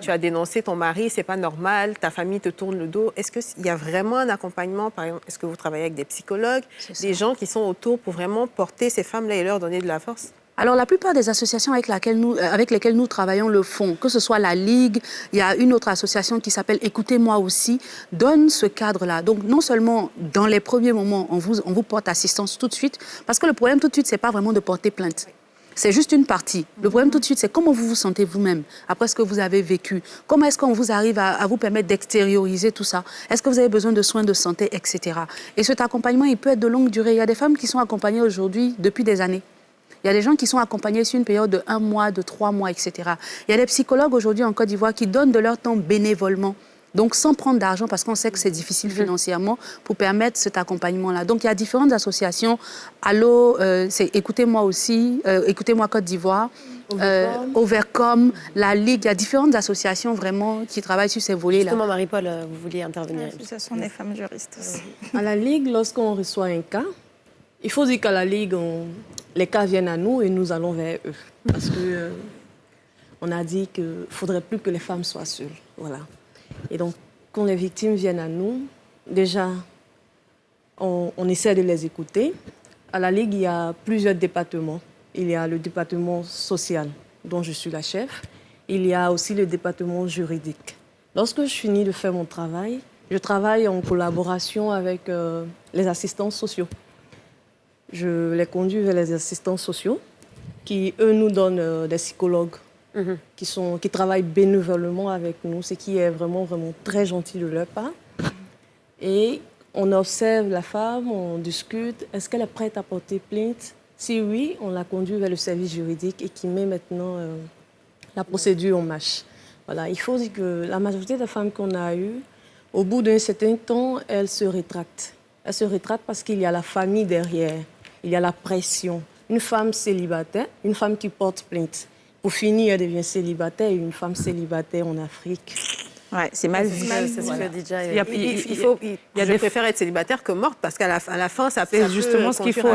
Tu as dénoncé ton mari, c'est pas normal, ta famille te tourne le dos. Est-ce qu'il y a vraiment un accompagnement, par exemple, est-ce que vous travaillez avec des psychologues, des gens qui sont autour pour vraiment porter ces femmes-là et leur donner de la force? Alors, la plupart des associations avec lesquelles nous travaillons le font, que ce soit la Ligue, il y a une autre association qui s'appelle Écoutez-moi aussi, donne ce cadre-là. Donc, non seulement dans les premiers moments, on vous porte assistance tout de suite, parce que le problème tout de suite, c'est pas vraiment de porter plainte. C'est juste une partie. Le problème tout de suite, c'est comment vous vous sentez vous-même après ce que vous avez vécu. Comment est-ce qu'on vous arrive à vous permettre d'extérioriser tout ça? Est-ce que vous avez besoin de soins de santé, etc. Et cet accompagnement, il peut être de longue durée. Il y a des femmes qui sont accompagnées aujourd'hui depuis des années. Il y a des gens qui sont accompagnés sur une période de 1 mois, de 3 mois, etc. Il y a des psychologues aujourd'hui en Côte d'Ivoire qui donnent de leur temps bénévolement, donc sans prendre d'argent parce qu'on sait que c'est difficile financièrement pour permettre cet accompagnement-là. Donc il y a différentes associations. Allo, c'est Écoutez-moi aussi, Écoutez-moi Côte d'Ivoire, Overcome, la Ligue. Il y a différentes associations vraiment qui travaillent sur ces volets-là. Justement, Marie-Paul, vous vouliez intervenir. L'association des femmes juristes aussi. À la Ligue, lorsqu'on reçoit un cas, il faut dire qu'à la Ligue, les cas viennent à nous et nous allons vers eux. Parce que on a dit qu'il ne faudrait plus que les femmes soient seules. Voilà. Et donc, quand les victimes viennent à nous, déjà, on essaie de les écouter. À la Ligue, il y a plusieurs départements. Il y a le département social, dont je suis la chef. Il y a aussi le département juridique. Lorsque je finis de faire mon travail, je travaille en collaboration avec les assistants sociaux. Je les conduis vers les assistants sociaux qui, eux, nous donnent des psychologues qui travaillent bénévolement avec nous, ce qui est vraiment, vraiment très gentil de leur part. Et on observe la femme, on discute. Est-ce qu'elle est prête à porter plainte? Si oui, on la conduit vers le service juridique et qui met maintenant la procédure en marche. Voilà, il faut dire que la majorité des femmes qu'on a eues, au bout d'un certain temps, elles se rétractent. Elles se rétractent parce qu'il y a la famille derrière. Il y a la pression. Une femme célibataire, une femme qui porte plainte. Pour finir, elle devient célibataire et une femme célibataire en Afrique. Ouais, c'est mal vu. C'est ce que déjà. Je préfère être célibataire que morte parce qu'à la fin, ça peut. C'est justement ce qu'il faut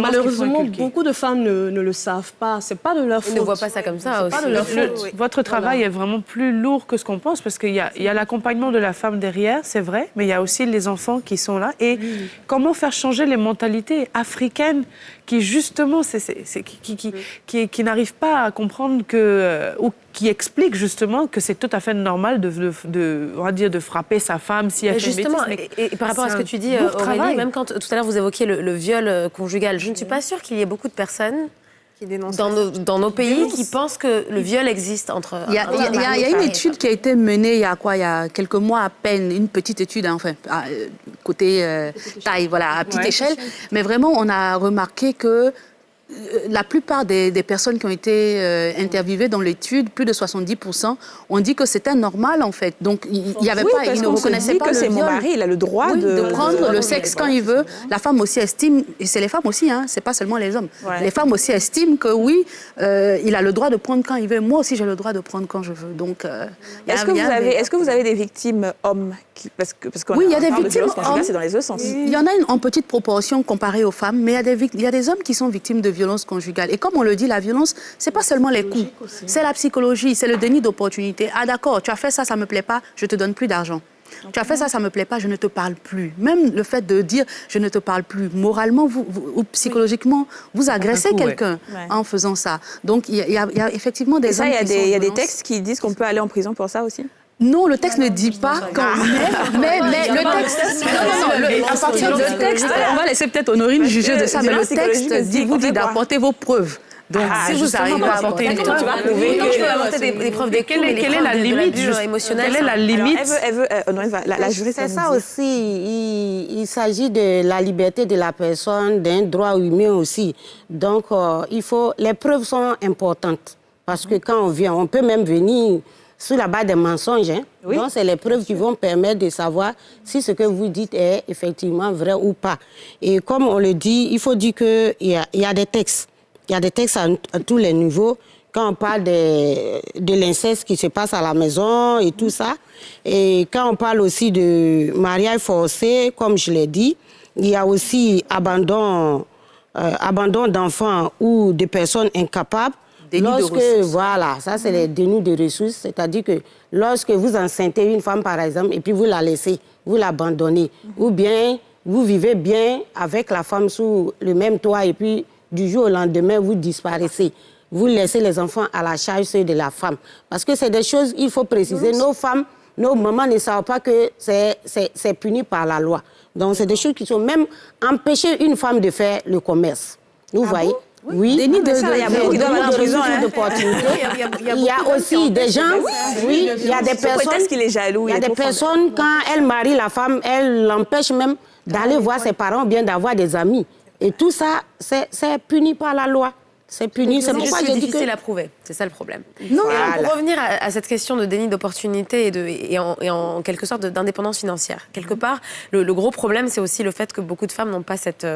Malheureusement, beaucoup de femmes ne le savent pas. C'est pas de leur faute. Ils ne voient pas ça comme ça aussi. Pas de leur faute. Votre travail est vraiment plus lourd que ce qu'on pense parce qu'il y a l'accompagnement de la femme derrière, c'est vrai, mais il y a aussi les enfants qui sont là. Et comment faire changer les mentalités africaines qui justement, qui n'arrivent pas à comprendre ou qui expliquent justement que c'est tout à fait normal on va dire, de frapper sa femme si elle fait une bêtise. Et par rapport à ce que tu dis, Aurélie, même quand tout à l'heure vous évoquiez le viol conjugal, je ne suis pas sûre qu'il y ait beaucoup de personnes dans nos pays qui pensent que le viol existe entre... Il y a une étude qui a été menée il y a quelques mois à peine, une petite étude, côté taille, voilà, à petite échelle. Mais vraiment, on a remarqué que la plupart des personnes qui ont été interviewées dans l'étude, plus de 70%, ont dit que c'était normal en fait. Donc il y avait pas, ils ne reconnaissaient pas que le c'est mon viol. mari, il a le droit de prendre le sexe quand il veut. La femme aussi estime, et c'est les femmes aussi, hein, c'est pas seulement les hommes. Ouais. Les femmes aussi estiment que oui, il a le droit de prendre quand il veut. Moi aussi j'ai le droit de prendre quand je veux. Donc est-ce que vous avez des victimes hommes parce que oui, il y a des victimes hommes. C'est dans les deux sens. Il y en a en petite proportion comparée aux femmes, mais il y a des hommes qui sont victimes de violences conjugales. Et comme on le dit, la violence, c'est pas seulement les coups, c'est la psychologie, c'est le déni d'opportunité. Ah d'accord, tu as fait ça, ça me plaît pas, je te donne plus d'argent. Tu as fait ça, ça me plaît pas, je ne te parle plus. Même le fait de dire je ne te parle plus, moralement ou psychologiquement, vous agressez quelqu'un en faisant ça. Donc il y a effectivement des hommes qui sont il y a des textes qui disent qu'on peut aller en prison pour ça aussi. Non, le texte ne dit pas quand mais le texte... à partir du texte, on va laisser peut-être Honorine juger de ça, mais le texte vous dit d'apporter vos preuves. Donc, si vous arrivez à apporter une preuve, tu vas prouver des preuves des coups, quelle est la limite émotionnelle? Quelle est la limite? La juriste, c'est ça aussi. Il s'agit de la liberté de la personne, d'un droit humain aussi. Donc, les preuves sont importantes. Parce que quand on vient, on peut même venir sur la base des mensonges. Hein. Oui. Donc, c'est les preuves qui vont permettre de savoir si ce que vous dites est effectivement vrai ou pas. Et comme on le dit, il faut dire qu'il y a des textes. Il y a des textes à tous les niveaux. Quand on parle de l'inceste qui se passe à la maison et tout ça. Et quand on parle aussi de mariage forcé, comme je l'ai dit, il y a aussi abandon d'enfants ou de personnes incapables. Déni de lorsque, ressources. voilà, ça c'est les dénus de ressources, c'est-à-dire que lorsque vous enceintez une femme, par exemple, et puis vous la laissez, vous l'abandonnez, ou bien vous vivez bien avec la femme sous le même toit, et puis du jour au lendemain, vous disparaissez. Vous laissez les enfants à la charge de la femme. Parce que c'est des choses, il faut préciser, nos femmes, nos mamans ne savent pas que c'est puni par la loi. Donc c'est des choses qui sont même empêcher une femme de faire le commerce. Vous voyez? Oui, Déni de ça, il y a beaucoup qui doivent aller en prison. Il y a aussi des gens, oui, il y a des personnes. Est-ce qu'il est jaloux? Il y a des personnes, quand elles marient la femme, elles l'empêchent même d'aller voir ses parents, bien d'avoir des amis. Et tout ça, c'est puni par la loi. C'est puni. C'est pourquoi j'ai dit que... difficile à prouver. C'est ça le problème. Non, voilà. Pour revenir à cette question de déni d'opportunité et en quelque sorte d'indépendance financière. Quelque part, le gros problème, c'est aussi le fait que beaucoup de femmes n'ont pas cette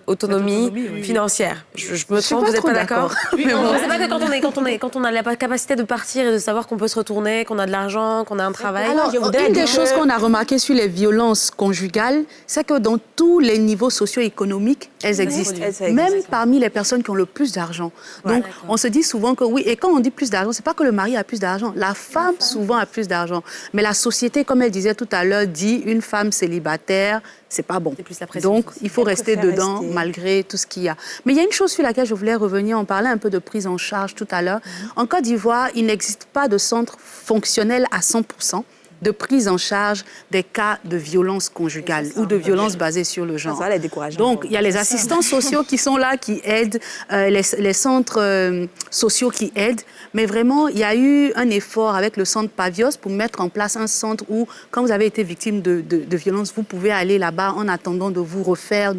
autonomie financière. Je me trompe, vous n'êtes pas d'accord? C'est pas que quand on a la capacité de partir et de savoir qu'on peut se retourner, qu'on a de l'argent, qu'on a un travail. Alors, une des choses qu'on a remarqué sur les violences conjugales, c'est que dans tous les niveaux socio-économiques, elles existent. Même parmi les personnes qui ont le plus d'argent. Donc, on se dit souvent que oui, et quand on dit plus d'argent, c'est pas que le mari a plus d'argent. La femme, souvent, a plus d'argent. Mais la société, comme elle disait tout à l'heure, dit une femme célibataire, c'est pas bon. Plus la pression donc, il faut rester dedans malgré tout ce qu'il y a. Mais il y a une chose sur laquelle je voulais revenir. On parlait un peu de prise en charge tout à l'heure. En Côte d'Ivoire, il n'existe pas de centre fonctionnel à 100% de prise en charge des cas de violence conjugale ou de violence basée sur le genre. Ça va les décourager. Donc, il y a les assistants sociaux qui sont là, qui aident, les centres sociaux qui aident. Mais vraiment, il y a eu un effort avec le centre Pavios pour mettre en place un centre où, quand vous avez été victime de violence, vous pouvez aller là-bas en attendant de vous refaire,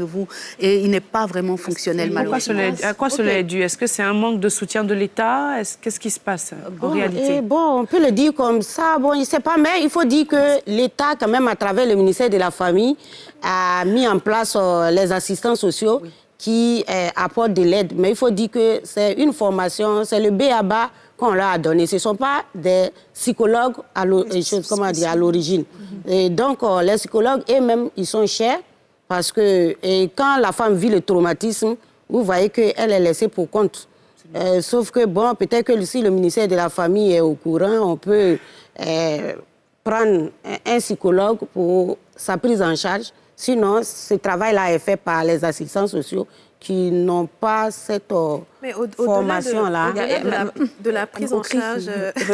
et il n'est pas vraiment fonctionnel, malheureusement. À quoi cela est dû? Est-ce que c'est un manque de soutien de l'État? Qu'est-ce qui se passe en réalité? On peut le dire comme ça. Bon, je ne sais pas, mais il faut dire que l'État, quand même, à travers le ministère de la Famille, a mis en place les assistants sociaux qui apportent de l'aide. Mais il faut dire que c'est une formation, c'est le B.A.B.A. qu'on leur a donné. Ce ne sont pas des psychologues à l'origine. Et donc, les psychologues eux-mêmes, ils sont chers parce que quand la femme vit le traumatisme, vous voyez qu'elle est laissée pour compte. Sauf que, bon, peut-être que si le ministère de la Famille est au courant, on peut prendre un psychologue pour sa prise en charge. Sinon, ce travail-là est fait par les assistants sociaux qui n'ont pas cette formation-là. De la prise en charge...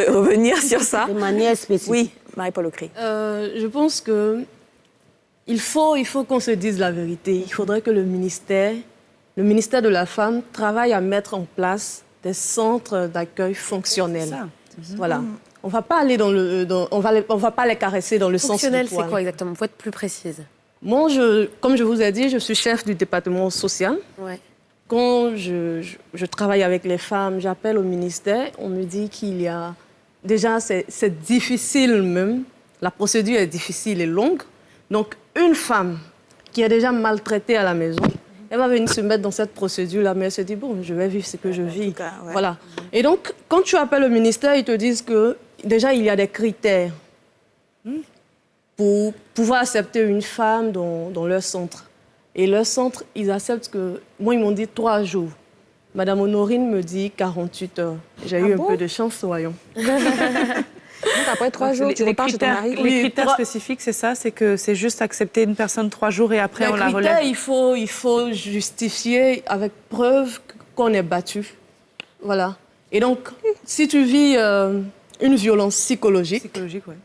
Revenir sur ça. De manière spécifique. Oui, Marie-Paul Ocré. Je pense qu'il faut qu'on se dise la vérité. Il faudrait que le ministère de la Femme travaille à mettre en place des centres d'accueil fonctionnels. Voilà. On va pas aller on va pas les caresser dans le sens du poil. Fonctionnel, c'est quoi exactement? Il faut être plus précise. Moi, comme je vous ai dit, je suis chef du département social. Ouais. Quand je travaille avec les femmes, j'appelle au ministère, on me dit qu'il y a... Déjà, c'est difficile même. La procédure est difficile et longue. Donc, une femme qui est déjà maltraitée à la maison, elle va venir se mettre dans cette procédure-là, mais elle se dit, bon, je vais vivre ce que je vis. Cas, ouais. Voilà. Et donc, quand tu appelles au ministère, ils te disent que déjà, il y a des critères pour pouvoir accepter une femme dans leur centre. Et leur centre, ils acceptent que... Moi, ils m'ont dit 3 jours. Madame Honorine me dit 48 heures. J'ai eu un peu de chance, voyons. Donc, après 3 jours, tu repars chez ton mari. Les critères spécifiques, c'est ça? C'est que c'est juste accepter une personne 3 jours et après on la relève? Il faut justifier avec preuve qu'on est battu. Voilà. Et donc, si tu vis une violence psychologique, ouais.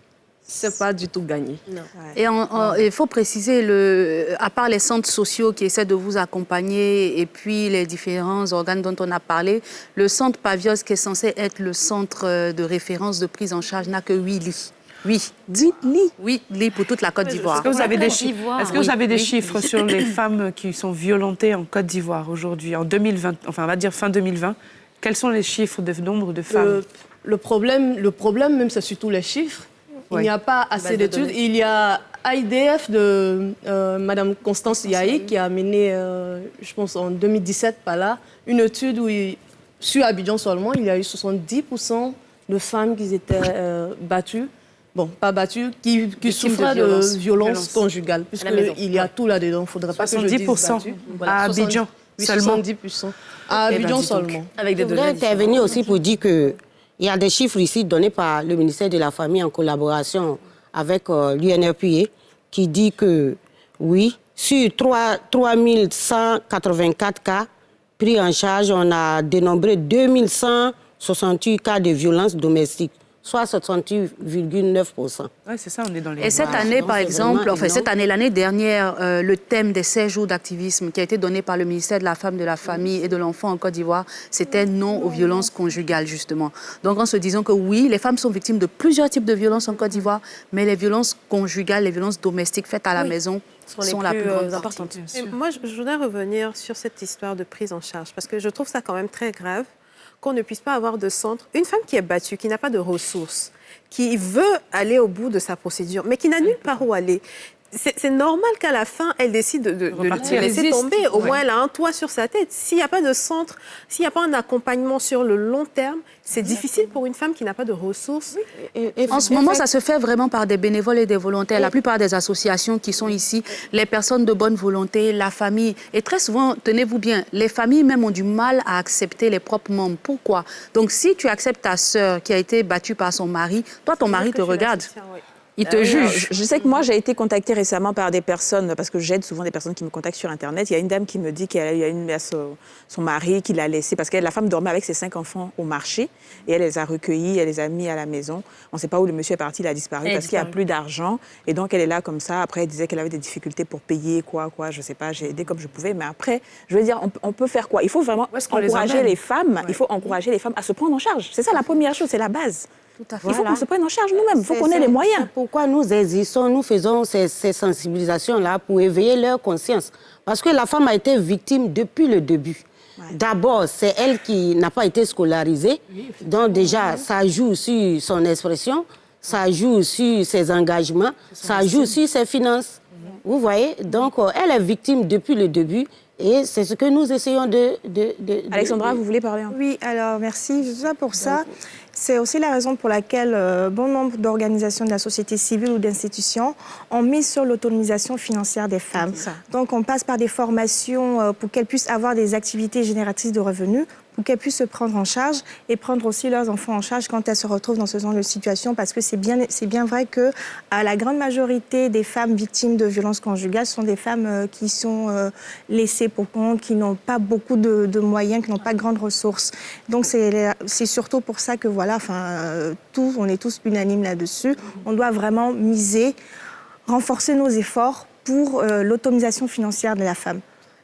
c'est pas du tout gagné. Non. Et il faut préciser, à part les centres sociaux qui essaient de vous accompagner et puis les différents organes dont on a parlé, le centre Pavios, qui est censé être le centre de référence de prise en charge, n'a que 8 lits. 8 lits. 8 lits pour toute la Côte d'Ivoire. Est-ce que vous avez des chiffres sur les femmes qui sont violentées en Côte d'Ivoire aujourd'hui, en 2020, enfin on va dire fin 2020? Quels sont les chiffres de nombre de femmes? Le problème même, c'est surtout les chiffres. Il n'y a pas assez d'études. Il y a AIDF de Mme Constance Yahi qui a mené, je pense en 2017 par là, une étude où, sur Abidjan seulement, il y a eu 70% de femmes qui étaient battues. Bon, pas battues, qui souffraient de violences conjugales. Puisqu'il y a tout là-dedans. Il ne faudrait pas que je dise battues. Voilà, à Abidjan seulement. 70%. À Abidjan seulement. Je voudrais intervenir aussi pour dire qu'il y a des chiffres ici donnés par le ministère de la Famille en collaboration avec l'UNRPA qui dit que, oui, sur 3184 cas pris en charge, on a dénombré 2168 cas de violence domestique, soit 68,9%. Oui, c'est ça, on est dans les... Et cette année, par exemple, l'année dernière, le thème des 16 jours d'activisme qui a été donné par le ministère de la Femme, de la Famille et de l'Enfant en Côte d'Ivoire, c'était non aux violences conjugales, justement. Donc, en se disant que oui, les femmes sont victimes de plusieurs types de violences en Côte d'Ivoire, mais les violences conjugales, les violences domestiques faites à la maison sont la plus grande importante. Moi, je voudrais revenir sur cette histoire de prise en charge, parce que je trouve ça quand même très grave qu'on ne puisse pas avoir de centre. Une femme qui est battue, qui n'a pas de ressources, qui veut aller au bout de sa procédure, mais qui n'a nulle part où aller. C'est normal qu'à la fin, elle décide de laisser tomber. Au moins, elle a un toit sur sa tête. S'il n'y a pas de centre, s'il n'y a pas un accompagnement sur le long terme, c'est difficile pour une femme qui n'a pas de ressources. En ce moment, ça se fait vraiment par des bénévoles et des volontaires. La plupart des associations qui sont ici, les personnes de bonne volonté, la famille. Et très souvent, tenez-vous bien, les familles même ont du mal à accepter les propres membres. Pourquoi? Donc, si tu acceptes ta sœur qui a été battue par son mari, toi, ton mari te regarde. Il te juge. Je sais que moi, j'ai été contactée récemment par des personnes, parce que j'aide souvent des personnes qui me contactent sur Internet. Il y a une dame qui me dit qu'elle a son mari qui l'a laissé, parce que la femme dormait avec ses 5 enfants au marché, et elle les a recueillis, elle les a mis à la maison. On ne sait pas où le monsieur est parti, il a disparu, parce qu'il n'y a plus d'argent. Et donc, elle est là comme ça. Après, elle disait qu'elle avait des difficultés pour payer, quoi, je ne sais pas, j'ai aidé comme je pouvais. Mais après, je veux dire, on peut faire quoi? Il faut vraiment encourager les femmes. Il faut encourager les femmes à se prendre en charge. C'est ça la première chose, c'est la base. Il faut qu'on se prenne en charge nous-mêmes, il faut qu'on ait les moyens. C'est pourquoi nous existons, nous faisons ces sensibilisations-là pour éveiller leur conscience. Parce que la femme a été victime depuis le début. D'abord, c'est elle qui n'a pas été scolarisée. Donc déjà, ça joue sur son expression, ça joue sur ses engagements, ça joue sur ses finances. Vous voyez? Donc, elle est victime depuis le début. Et c'est ce que nous essayons Alexandra, vous voulez parler un peu? Oui, alors merci. Je suis là pour ça. C'est aussi la raison pour laquelle bon nombre d'organisations de la société civile ou d'institutions ont mis sur l'autonomisation financière des femmes. Donc, on passe par des formations pour qu'elles puissent avoir des activités génératrices de revenus, pour qu'elles puissent se prendre en charge et prendre aussi leurs enfants en charge quand elles se retrouvent dans ce genre de situation, parce que c'est bien vrai que la grande majorité des femmes victimes de violences conjugales sont des femmes qui sont laissées pour compte, qui n'ont pas beaucoup de moyens, qui n'ont pas de grandes ressources. Donc c'est surtout pour ça que voilà, on est tous unanimes là-dessus. On doit vraiment renforcer nos efforts pour l'autonomisation financière de la femme.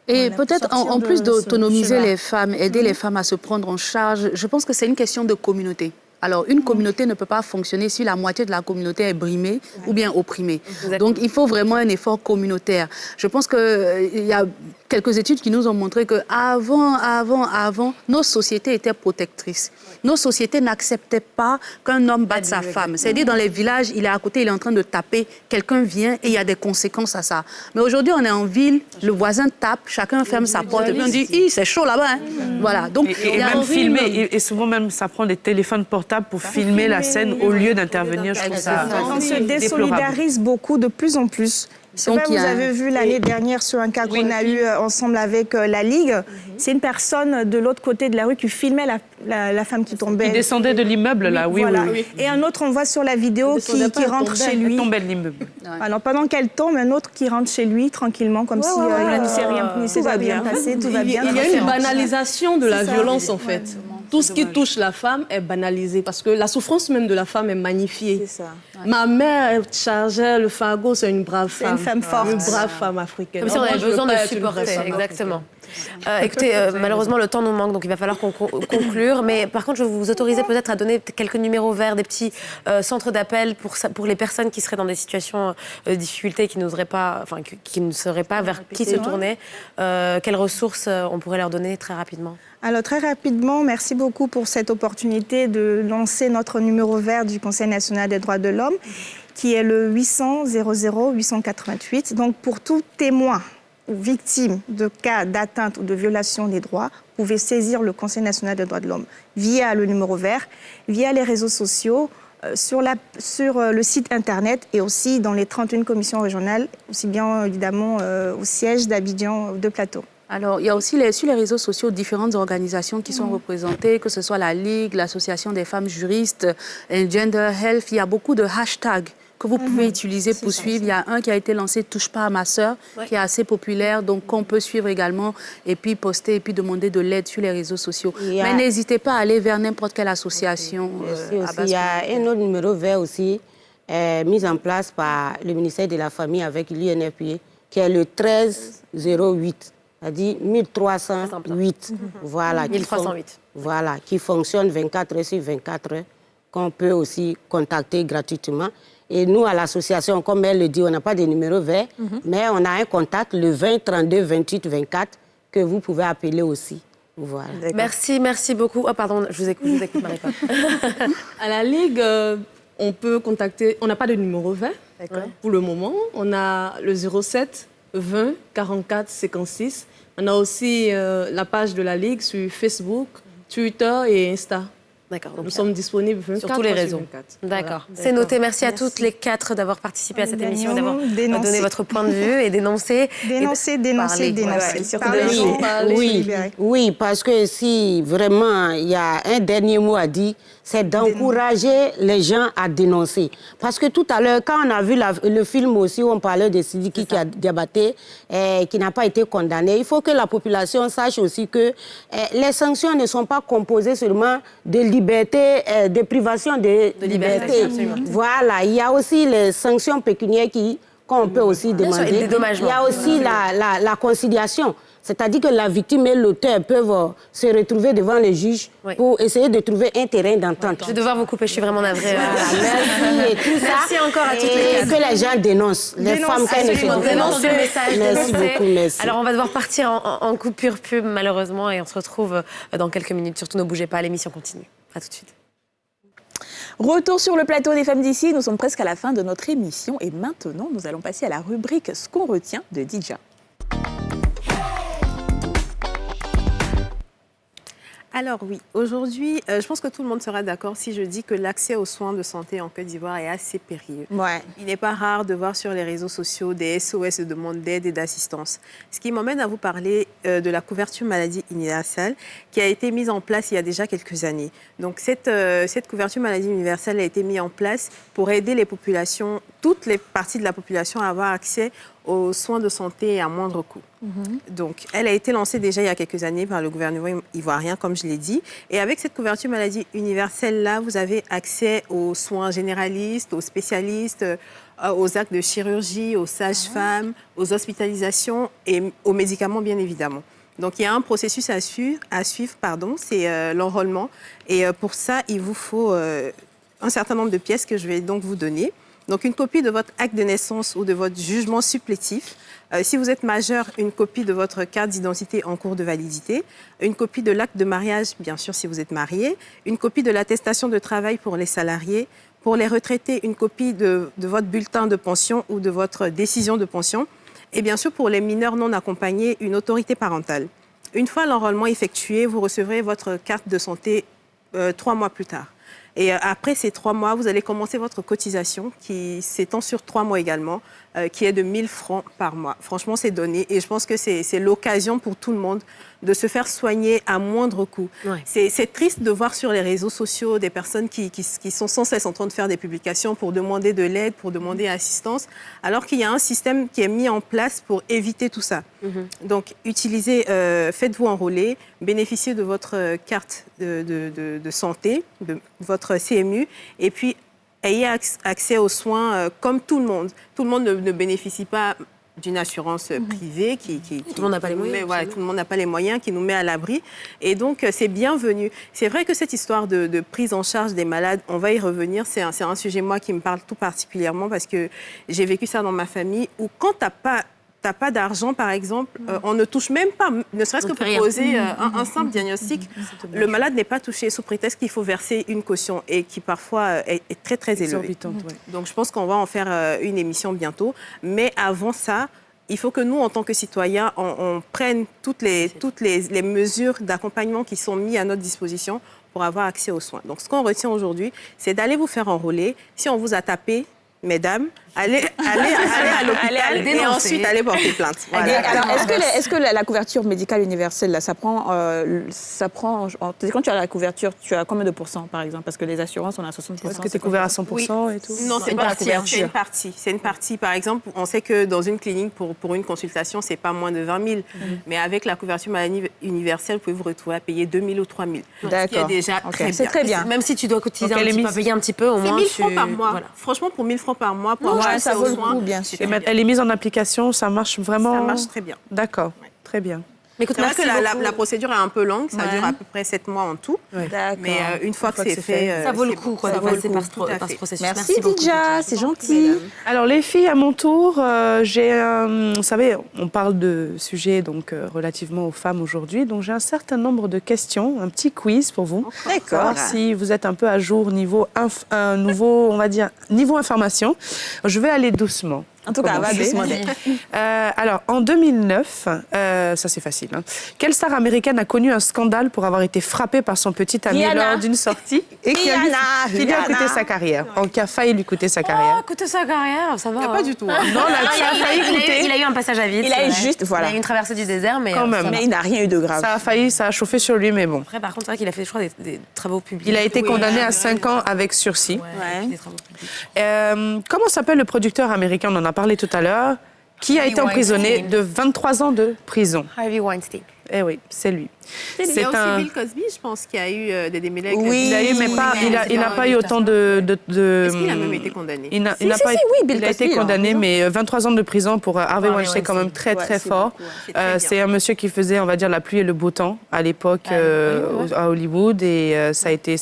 Et peut-être, en plus d'autonomiser les femmes, aider les femmes à se prendre en charge, je pense que c'est une question de communauté. Alors, une communauté ne peut pas fonctionner si la moitié de la communauté est brimée ou bien opprimée. Donc, il faut vraiment un effort communautaire. Je pense qu'il y a quelques études qui nous ont montré qu'avant, nos sociétés étaient protectrices. Nos sociétés n'acceptaient pas qu'un homme batte sa femme. C'est-à-dire, dans les villages, il est à côté, il est en train de taper, quelqu'un vient et il y a des conséquences à ça. Mais aujourd'hui, on est en ville, le voisin tape, chacun ferme sa porte et puis on dit, c'est chaud là-bas. Hein. Voilà. Donc, et même filmer, et souvent même, ça prend des téléphones portables pour filmer la scène au lieu d'intervenir. Je trouve ça on se désolidarise beaucoup de plus en plus. Vous avez vu l'année dernière sur un cas qu'on a eu ensemble avec la Ligue. C'est une personne de l'autre côté de la rue qui filmait la femme qui tombait. Qui descendait de l'immeuble, là, oui. Et un autre, on voit sur la vidéo qui rentre chez lui. Elle tombait de l'immeuble. Alors pendant qu'elle tombe, un autre qui rentre chez lui tranquillement, comme si il ne s'est rien passé, tout va bien. Il y a une banalisation de la violence, en fait. Tout ce qui touche la femme est banalisé parce que la souffrance même de la femme est magnifiée. C'est ça. Ma mère chargeait le fardeau, c'est une brave femme. C'est une femme forte. Une brave femme africaine. Comme si on avait besoin de supporter, exactement. Écoutez, malheureusement, le temps nous manque, donc il va falloir conclure. Mais par contre, je vais vous autoriser peut-être à donner quelques numéros verts, des petits centres d'appel pour les personnes qui seraient dans des situations de difficulté, qui ne sauraient pas vers qui se tourner. Quelles ressources on pourrait leur donner très rapidement? Alors très rapidement, merci beaucoup pour cette opportunité de lancer notre numéro vert du Conseil national des droits de l'homme, qui est le 800 00 888. Donc pour tout témoin ou victime de cas d'atteinte ou de violation des droits, vous pouvez saisir le Conseil national des droits de l'homme via le numéro vert, via les réseaux sociaux, sur le site internet et aussi dans les 31 commissions régionales, aussi bien évidemment au siège d'Abidjan de Plateau. Alors, il y a aussi sur les réseaux sociaux différentes organisations qui sont représentées, que ce soit la Ligue, l'Association des femmes juristes, Gender Health. Il y a beaucoup de hashtags que vous pouvez utiliser pour suivre. Il y a un qui a été lancé, Touche pas à ma sœur, qui est assez populaire, donc qu'on peut suivre également et puis poster et puis demander de l'aide sur les réseaux sociaux. Mais n'hésitez pas à aller vers n'importe quelle association. Il y a un autre numéro vert aussi, mis en place par le ministère de la Famille avec l'UNFPA, qui est le 1308, c'est-à-dire 1308. Voilà, 1308. Voilà, qui fonctionne 24 heures sur 24 heures, qu'on peut aussi contacter gratuitement. Et nous, à l'association, comme elle le dit, on n'a pas de numéro vert, mais on a un contact, le 20 32 28 24, que vous pouvez appeler aussi. Voilà. Merci beaucoup. Oh, pardon, je vous écoute, Marie-Paul. À la Ligue, on peut contacter, on n'a pas de numéro vert pour le moment. On a le 07 20 44 56. On a aussi la page de la Ligue sur Facebook, Twitter et Insta. D'accord. Nous sommes disponibles 24 sur tous les réseaux. D'accord. C'est noté. Merci à toutes les quatre d'avoir participé à cette émission et d'avoir donné votre point de vue et dénoncé. Dénoncer. Oui, parce que si vraiment il y a un dernier mot à dire, c'est d'encourager les gens à dénoncer. Parce que tout à l'heure, quand on a vu le film aussi où on parlait de Sidiki qui a débatté, qui n'a pas été condamné, il faut que la population sache aussi que les sanctions ne sont pas composées seulement de liberté, de privation de liberté. Voilà, il y a aussi les sanctions pécuniaires qu'on peut aussi demander. Il y a aussi la conciliation. C'est-à-dire que la victime et l'auteur peuvent se retrouver devant les juges pour essayer de trouver un terrain d'entente. Je vais devoir vous couper, je suis vraiment navrée. Merci et tout ça. Merci encore à toutes les quatre. Que les gens dénoncent. Les femmes qui ne dénoncent le message. Merci beaucoup, merci. Alors, on va devoir partir en coupure pub, malheureusement, et on se retrouve dans quelques minutes. Surtout, ne bougez pas, l'émission continue. À tout de suite. Retour sur le plateau des femmes d'ici. Nous sommes presque à la fin de notre émission. Et maintenant, nous allons passer à la rubrique « Ce qu'on retient » de Dija. Alors oui, aujourd'hui, je pense que tout le monde sera d'accord si je dis que l'accès aux soins de santé en Côte d'Ivoire est assez périlleux. Il n'est pas rare de voir sur les réseaux sociaux des SOS de demande d'aide et d'assistance. Ce qui m'emmène à vous parler de la couverture maladie universelle qui a été mise en place il y a déjà quelques années. Donc cette couverture maladie universelle a été mise en place pour aider les populations, toutes les parties de la population à avoir accès aux soins de santé à moindre coût. Donc, elle a été lancée déjà il y a quelques années par le gouvernement ivoirien, comme je l'ai dit. Et avec cette couverture maladie universelle-là, vous avez accès aux soins généralistes, aux spécialistes, aux actes de chirurgie, aux sages-femmes, aux hospitalisations et aux médicaments, bien évidemment. Donc, il y a un processus à suivre, c'est l'enrôlement. Et pour ça, il vous faut un certain nombre de pièces que je vais donc vous donner. Donc, une copie de votre acte de naissance ou de votre jugement supplétif. Si vous êtes majeur, une copie de votre carte d'identité en cours de validité. Une copie de l'acte de mariage, bien sûr, si vous êtes marié. Une copie de l'attestation de travail pour les salariés. Pour les retraités, une copie de votre bulletin de pension ou de votre décision de pension. Et bien sûr, pour les mineurs non accompagnés, une autorité parentale. Une fois l'enrôlement effectué, vous recevrez votre carte de santé 3 mois plus tard. Et après ces 3 mois, vous allez commencer votre cotisation qui s'étend sur 3 mois également, qui est de 1 000 francs par mois. Franchement, c'est donné et je pense que c'est l'occasion pour tout le monde de se faire soigner à moindre coût. C'est triste de voir sur les réseaux sociaux des personnes qui sont sans cesse en train de faire des publications pour demander de l'aide, pour demander assistance, alors qu'il y a un système qui est mis en place pour éviter tout ça. Donc, utilisez, faites-vous enrôler, bénéficiez de votre carte de santé, de votre CMU, et puis ayez accès aux soins comme tout le monde. Tout le monde ne bénéficie pas d'une assurance privée tout le monde n'a pas les moyens. Tout le monde n'a pas les moyens, qui nous met à l'abri. Et donc, c'est bienvenu. C'est vrai que cette histoire de prise en charge des malades, on va y revenir. C'est un sujet, moi, qui me parle tout particulièrement parce que j'ai vécu ça dans ma famille où quand tu n'as pas d'argent, par exemple, on ne touche même pas, ne serait-ce que pour poser un simple diagnostic. Le malade n'est pas touché sous prétexte qu'il faut verser une caution et qui parfois est très, très élevée. Donc, je pense qu'on va en faire une émission bientôt. Mais avant ça, il faut que nous, en tant que citoyens, on prenne toutes les mesures d'accompagnement qui sont mises à notre disposition pour avoir accès aux soins. Donc, ce qu'on retient aujourd'hui, c'est d'aller vous faire enrôler. Si on vous a tapé, mesdames, Allez à l'hôpital et ensuite allez porter plainte. Voilà. Alors, est-ce que la couverture médicale universelle, là, ça prend quand tu as la couverture, tu as combien de pourcents, par exemple? Parce que les assurances, on a 60%. Est-ce que tu es couvert à 100% et tout? Non, c'est pas la couverture. C'est une partie. Par exemple, on sait que dans une clinique, pour une consultation, c'est pas moins de 20 000. Mais avec la couverture maladie universelle, vous pouvez vous retrouver à payer 2 000 ou 3 000. D'accord. Ce qui est déjà très bien. C'est très bien. Même si tu dois cotiser payer un petit peu, au moins. C'est 1 000 francs par mois. Voilà. Franchement, pour 1 000 francs par mois, pour avoir accès ça vaut aux le soins, coup, bien sûr. Elle est mise en application, ça marche vraiment? Ça marche très bien. D'accord, très bien. Mais écoute, c'est vrai que la procédure est un peu longue, ça dure à peu près 7 mois en tout. D'accord. Mais une fois que c'est fait, ça vaut le coup de passer par ce processus. Merci Didja, c'est gentil. Alors les filles, à mon tour, vous savez, on parle de sujets donc relativement aux femmes aujourd'hui, donc j'ai un certain nombre de questions, un petit quiz pour vous. D'accord. Si vous êtes un peu à jour niveau niveau information, je vais aller doucement. En tout cas, va doucement. Alors, en 2009, ça c'est facile, hein. Quelle star américaine a connu un scandale pour avoir été frappée par son petit ami lors d'une sortie et qui lui a coûté sa carrière, qui a failli lui coûter sa carrière? Coûter sa carrière, ça va. Pas du tout. Non, ça a failli coûter. Il a eu un passage à vide. Il a eu juste, voilà. Il a eu une traversée du désert, mais quand même. Mais il n'a rien eu de grave. Ça a chauffé sur lui, mais bon. Après, par contre, c'est vrai qu'il a fait, je crois, des travaux publics. Il a été condamné à 5 ans avec sursis. Des travaux publics. Comment s'appelle le producteur américain, on en a parlé tout à l'heure, qui a été emprisonné de 23 ans de prison? Harvey Weinstein. Eh oui, c'est lui. Il y a aussi Bill Cosby, je pense, qui a eu des démêlés avec Oui, il a eu, mais il n'a pas eu autant de... Est-ce qu'il a même été condamné? Il a été condamné, mais 23 ans de prison pour Harvey Weinstein, c'est quand même très, très fort. C'est un monsieur qui faisait, on va dire, la pluie et le beau temps à l'époque à Hollywood. Et ça a été...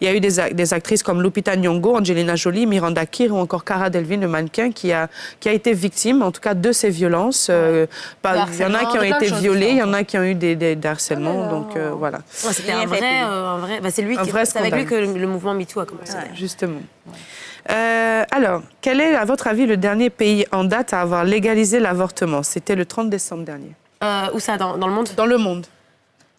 Il y a eu des actrices comme Lupita Nyong'o, Angelina Jolie, Miranda Kerr ou encore Cara Delevingne, le mannequin, qui a été victime, en tout cas, de ces violences. Il y en a qui ont été violés, il y en a qui ont eu des harcèlements. Donc voilà. C'était un vrai. C'est avec lui que le mouvement MeToo a commencé. Justement. Alors, quel est, à votre avis, le dernier pays en date à avoir légalisé l'avortement? C'était le 30 décembre dernier. Où ça, dans le monde? Dans le monde.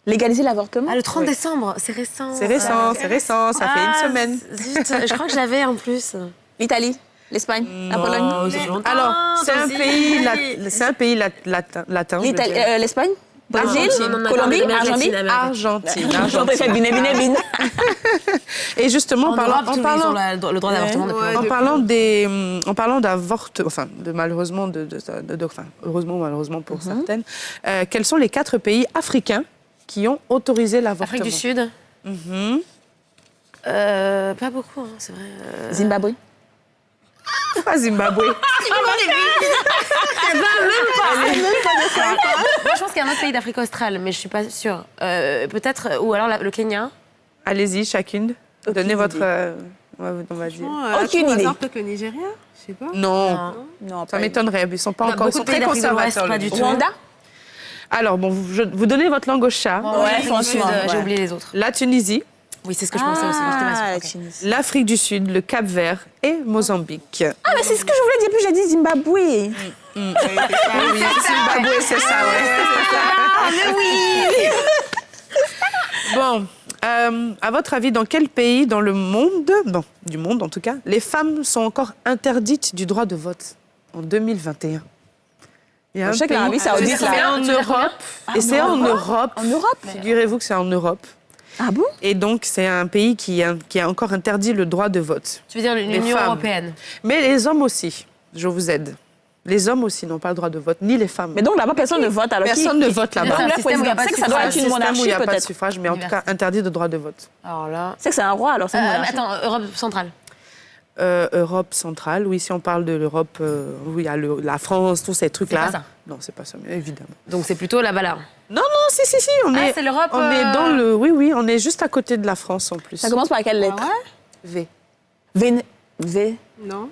Légaliser l'avortement? Ah, le 30 décembre, c'est récent. C'est récent, ça fait une semaine. Zut, je crois que je l'avais en plus. L'Italie? L'Espagne? La Pologne? Alors, c'est un pays latin. L'Espagne? Brésil, Colombie, Argentine. Et justement, le droit d'avortement. En parlant d'avortement, enfin, malheureusement, heureusement, malheureusement pour certaines, quels sont les 4 pays africains qui ont autorisé l'avortement? Afrique du Sud. Pas beaucoup, hein, c'est vrai. Zimbabwe. Pas Zimbabwe. Moi, je pense qu'il y a un autre pays d'Afrique australe, mais je suis pas sûre. Peut-être, ou alors le Kenya. Allez-y, chacune. Donnez votre... on va dire. Aucune idée. Peut-être le Nigeria, je sais pas. Non, ça m'étonnerait. Ils sont pas encore... Ils sont très conservateurs. Pas du tout. Rwanda? Alors, bon, vous donnez votre langue au chat. Ouais, franchement. J'ai oublié les autres. La Tunisie. Oui, c'est ce que je pensais aussi. L'Afrique du Sud, le Cap-Vert et Mozambique. Ah, mais c'est ce que je voulais dire, puis j'ai dit Zimbabwe. Oui, Zimbabwe, c'est ça, Ah, mais oui. Bon, à votre avis, dans quel pays dans le monde, du monde en tout cas, les femmes sont encore interdites du droit de vote en 2021? Il y a un pays, c'est en Europe. Et c'est en Europe. En Europe? Figurez-vous que c'est en Europe. Ah bon? Et donc, c'est un pays qui a encore interdit le droit de vote. Tu veux dire l'Union européenne? Mais les hommes aussi, je vous aide. Les hommes aussi n'ont pas le droit de vote, ni les femmes. Mais donc là-bas, personne ne vote. Alors personne ne vote là-bas. C'est que ça doit être une monarchie, où il n'y a pas de peut-être. suffrage, mais en tout cas, interdit de droit de vote. Alors là... C'est que c'est un roi, alors c'est une monarchie. Attends, Europe centrale. Europe centrale, oui, si on parle de l'Europe, oui, il y a la France, tous ces trucs-là. C'est pas ça. Non, c'est pas ça, mais évidemment. Donc c'est plutôt là-bas là. Non, si, c'est l'Europe. On est dans le... Oui, on est juste à côté de la France en plus. Ça commence par quelle lettre? V. V. Non.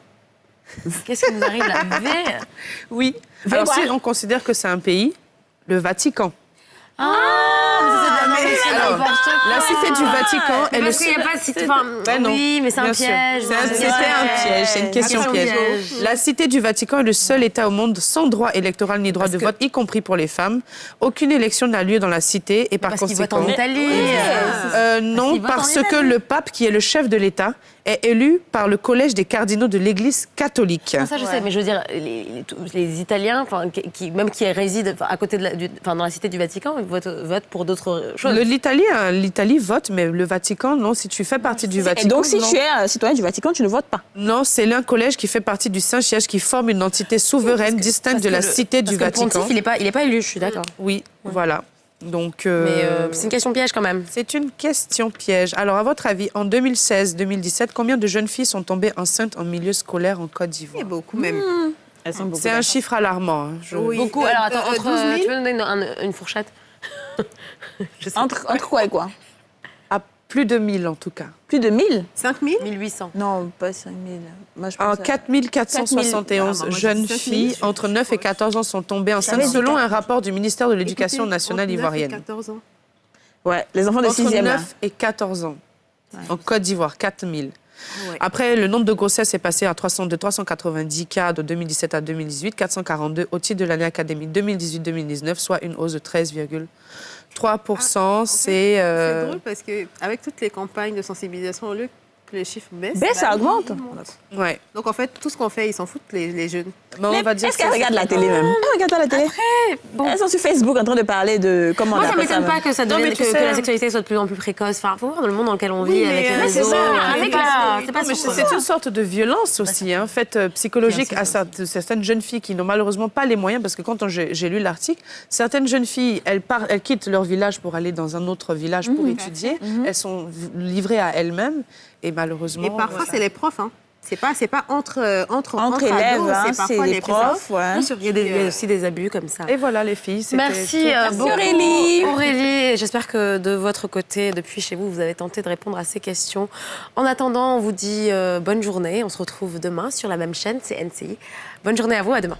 Qu'est-ce qui nous arrive là? V. Oui. Alors si on considère que c'est un pays, le Vatican. La cité du Vatican est le Parce qu'il n'y a pas de cité. Oui, mais c'est un piège. C'était un piège, c'est une question piège. La cité du Vatican est le seul État au monde sans droit électoral ni droit de vote, y compris pour les femmes. Aucune élection n'a lieu dans la cité et par Parce qu'ils votent en conséquent... Italie. Non, parce que le pape, qui est le chef de l'État, est élu par le collège des cardinaux de l'Église catholique. Ça, je sais, mais je veux dire, les Italiens, même qui résident à côté dans la cité du Vatican, ils votent pour d'autres choses. L'Italie vote, mais le Vatican, non. Si tu fais partie du Vatican... Et donc, si tu es citoyen du Vatican, tu ne votes pas? Non, c'est l'un collège qui fait partie du Saint-Siège, qui forme une entité souveraine distincte de la cité du Vatican. Le pontife, il n'est pas élu, je suis d'accord. Oui, voilà. Donc, mais c'est une question piège quand même. C'est une question piège. Alors, à votre avis, en 2016-2017, combien de jeunes filles sont tombées enceintes en milieu scolaire en Côte d'Ivoire? Beaucoup même. C'est un chiffre alarmant. Oui. Beaucoup. Alors, attends, 12 000? tu peux nous donner une fourchette? Entre quoi et quoi? À plus de 1000 en tout cas. Plus de 1000? 5 000? 1800. Non, pas 5 000. Moi, je En pense 4 471 jeunes filles entre 9 et 14 ans sont tombées enceintes selon un rapport du ministère de l'Éducation nationale ivoirienne. 14 ans. Ouais, les enfants de 6e. Entre 9 et 14 ans. En Côte d'Ivoire, 4 000. Après, le nombre de grossesses est passé à 390 cas de 2017 à 2018, 442 au titre de l'année académique 2018-2019, soit une hausse de 13,3%. C'est drôle parce qu'avec toutes les campagnes de sensibilisation, au lieu que les chiffres baissent, ça augmente. Ouais. Donc en fait, tout ce qu'on fait, ils s'en foutent, les jeunes. Est-ce qu'elles regardent la télé même? Elles regardent la télé. Elles sont sur Facebook en train de parler de comment on Moi, ça appelle m'étonne pas que ça devienne, que la sexualité soit de plus en plus précoce. Enfin, faut voir dans le monde dans lequel on vit, avec les réseaux. C'est une sorte de violence aussi, faite psychologique à certaines jeunes filles qui n'ont malheureusement pas les moyens, parce que quand j'ai lu l'article, certaines jeunes filles, elles quittent leur village pour aller dans un autre village pour étudier. Elles sont livrées à elles-mêmes et malheureusement... Et parfois, c'est les profs, C'est pas entre élèves, c'est parfois les profs. Bien sûr, il y a aussi des abus comme ça. Et voilà les filles. Merci beaucoup Aurélie. J'espère que de votre côté, depuis chez vous, vous avez tenté de répondre à ces questions. En attendant, on vous dit bonne journée. On se retrouve demain sur la même chaîne, c'est NCI. Bonne journée à vous, à demain.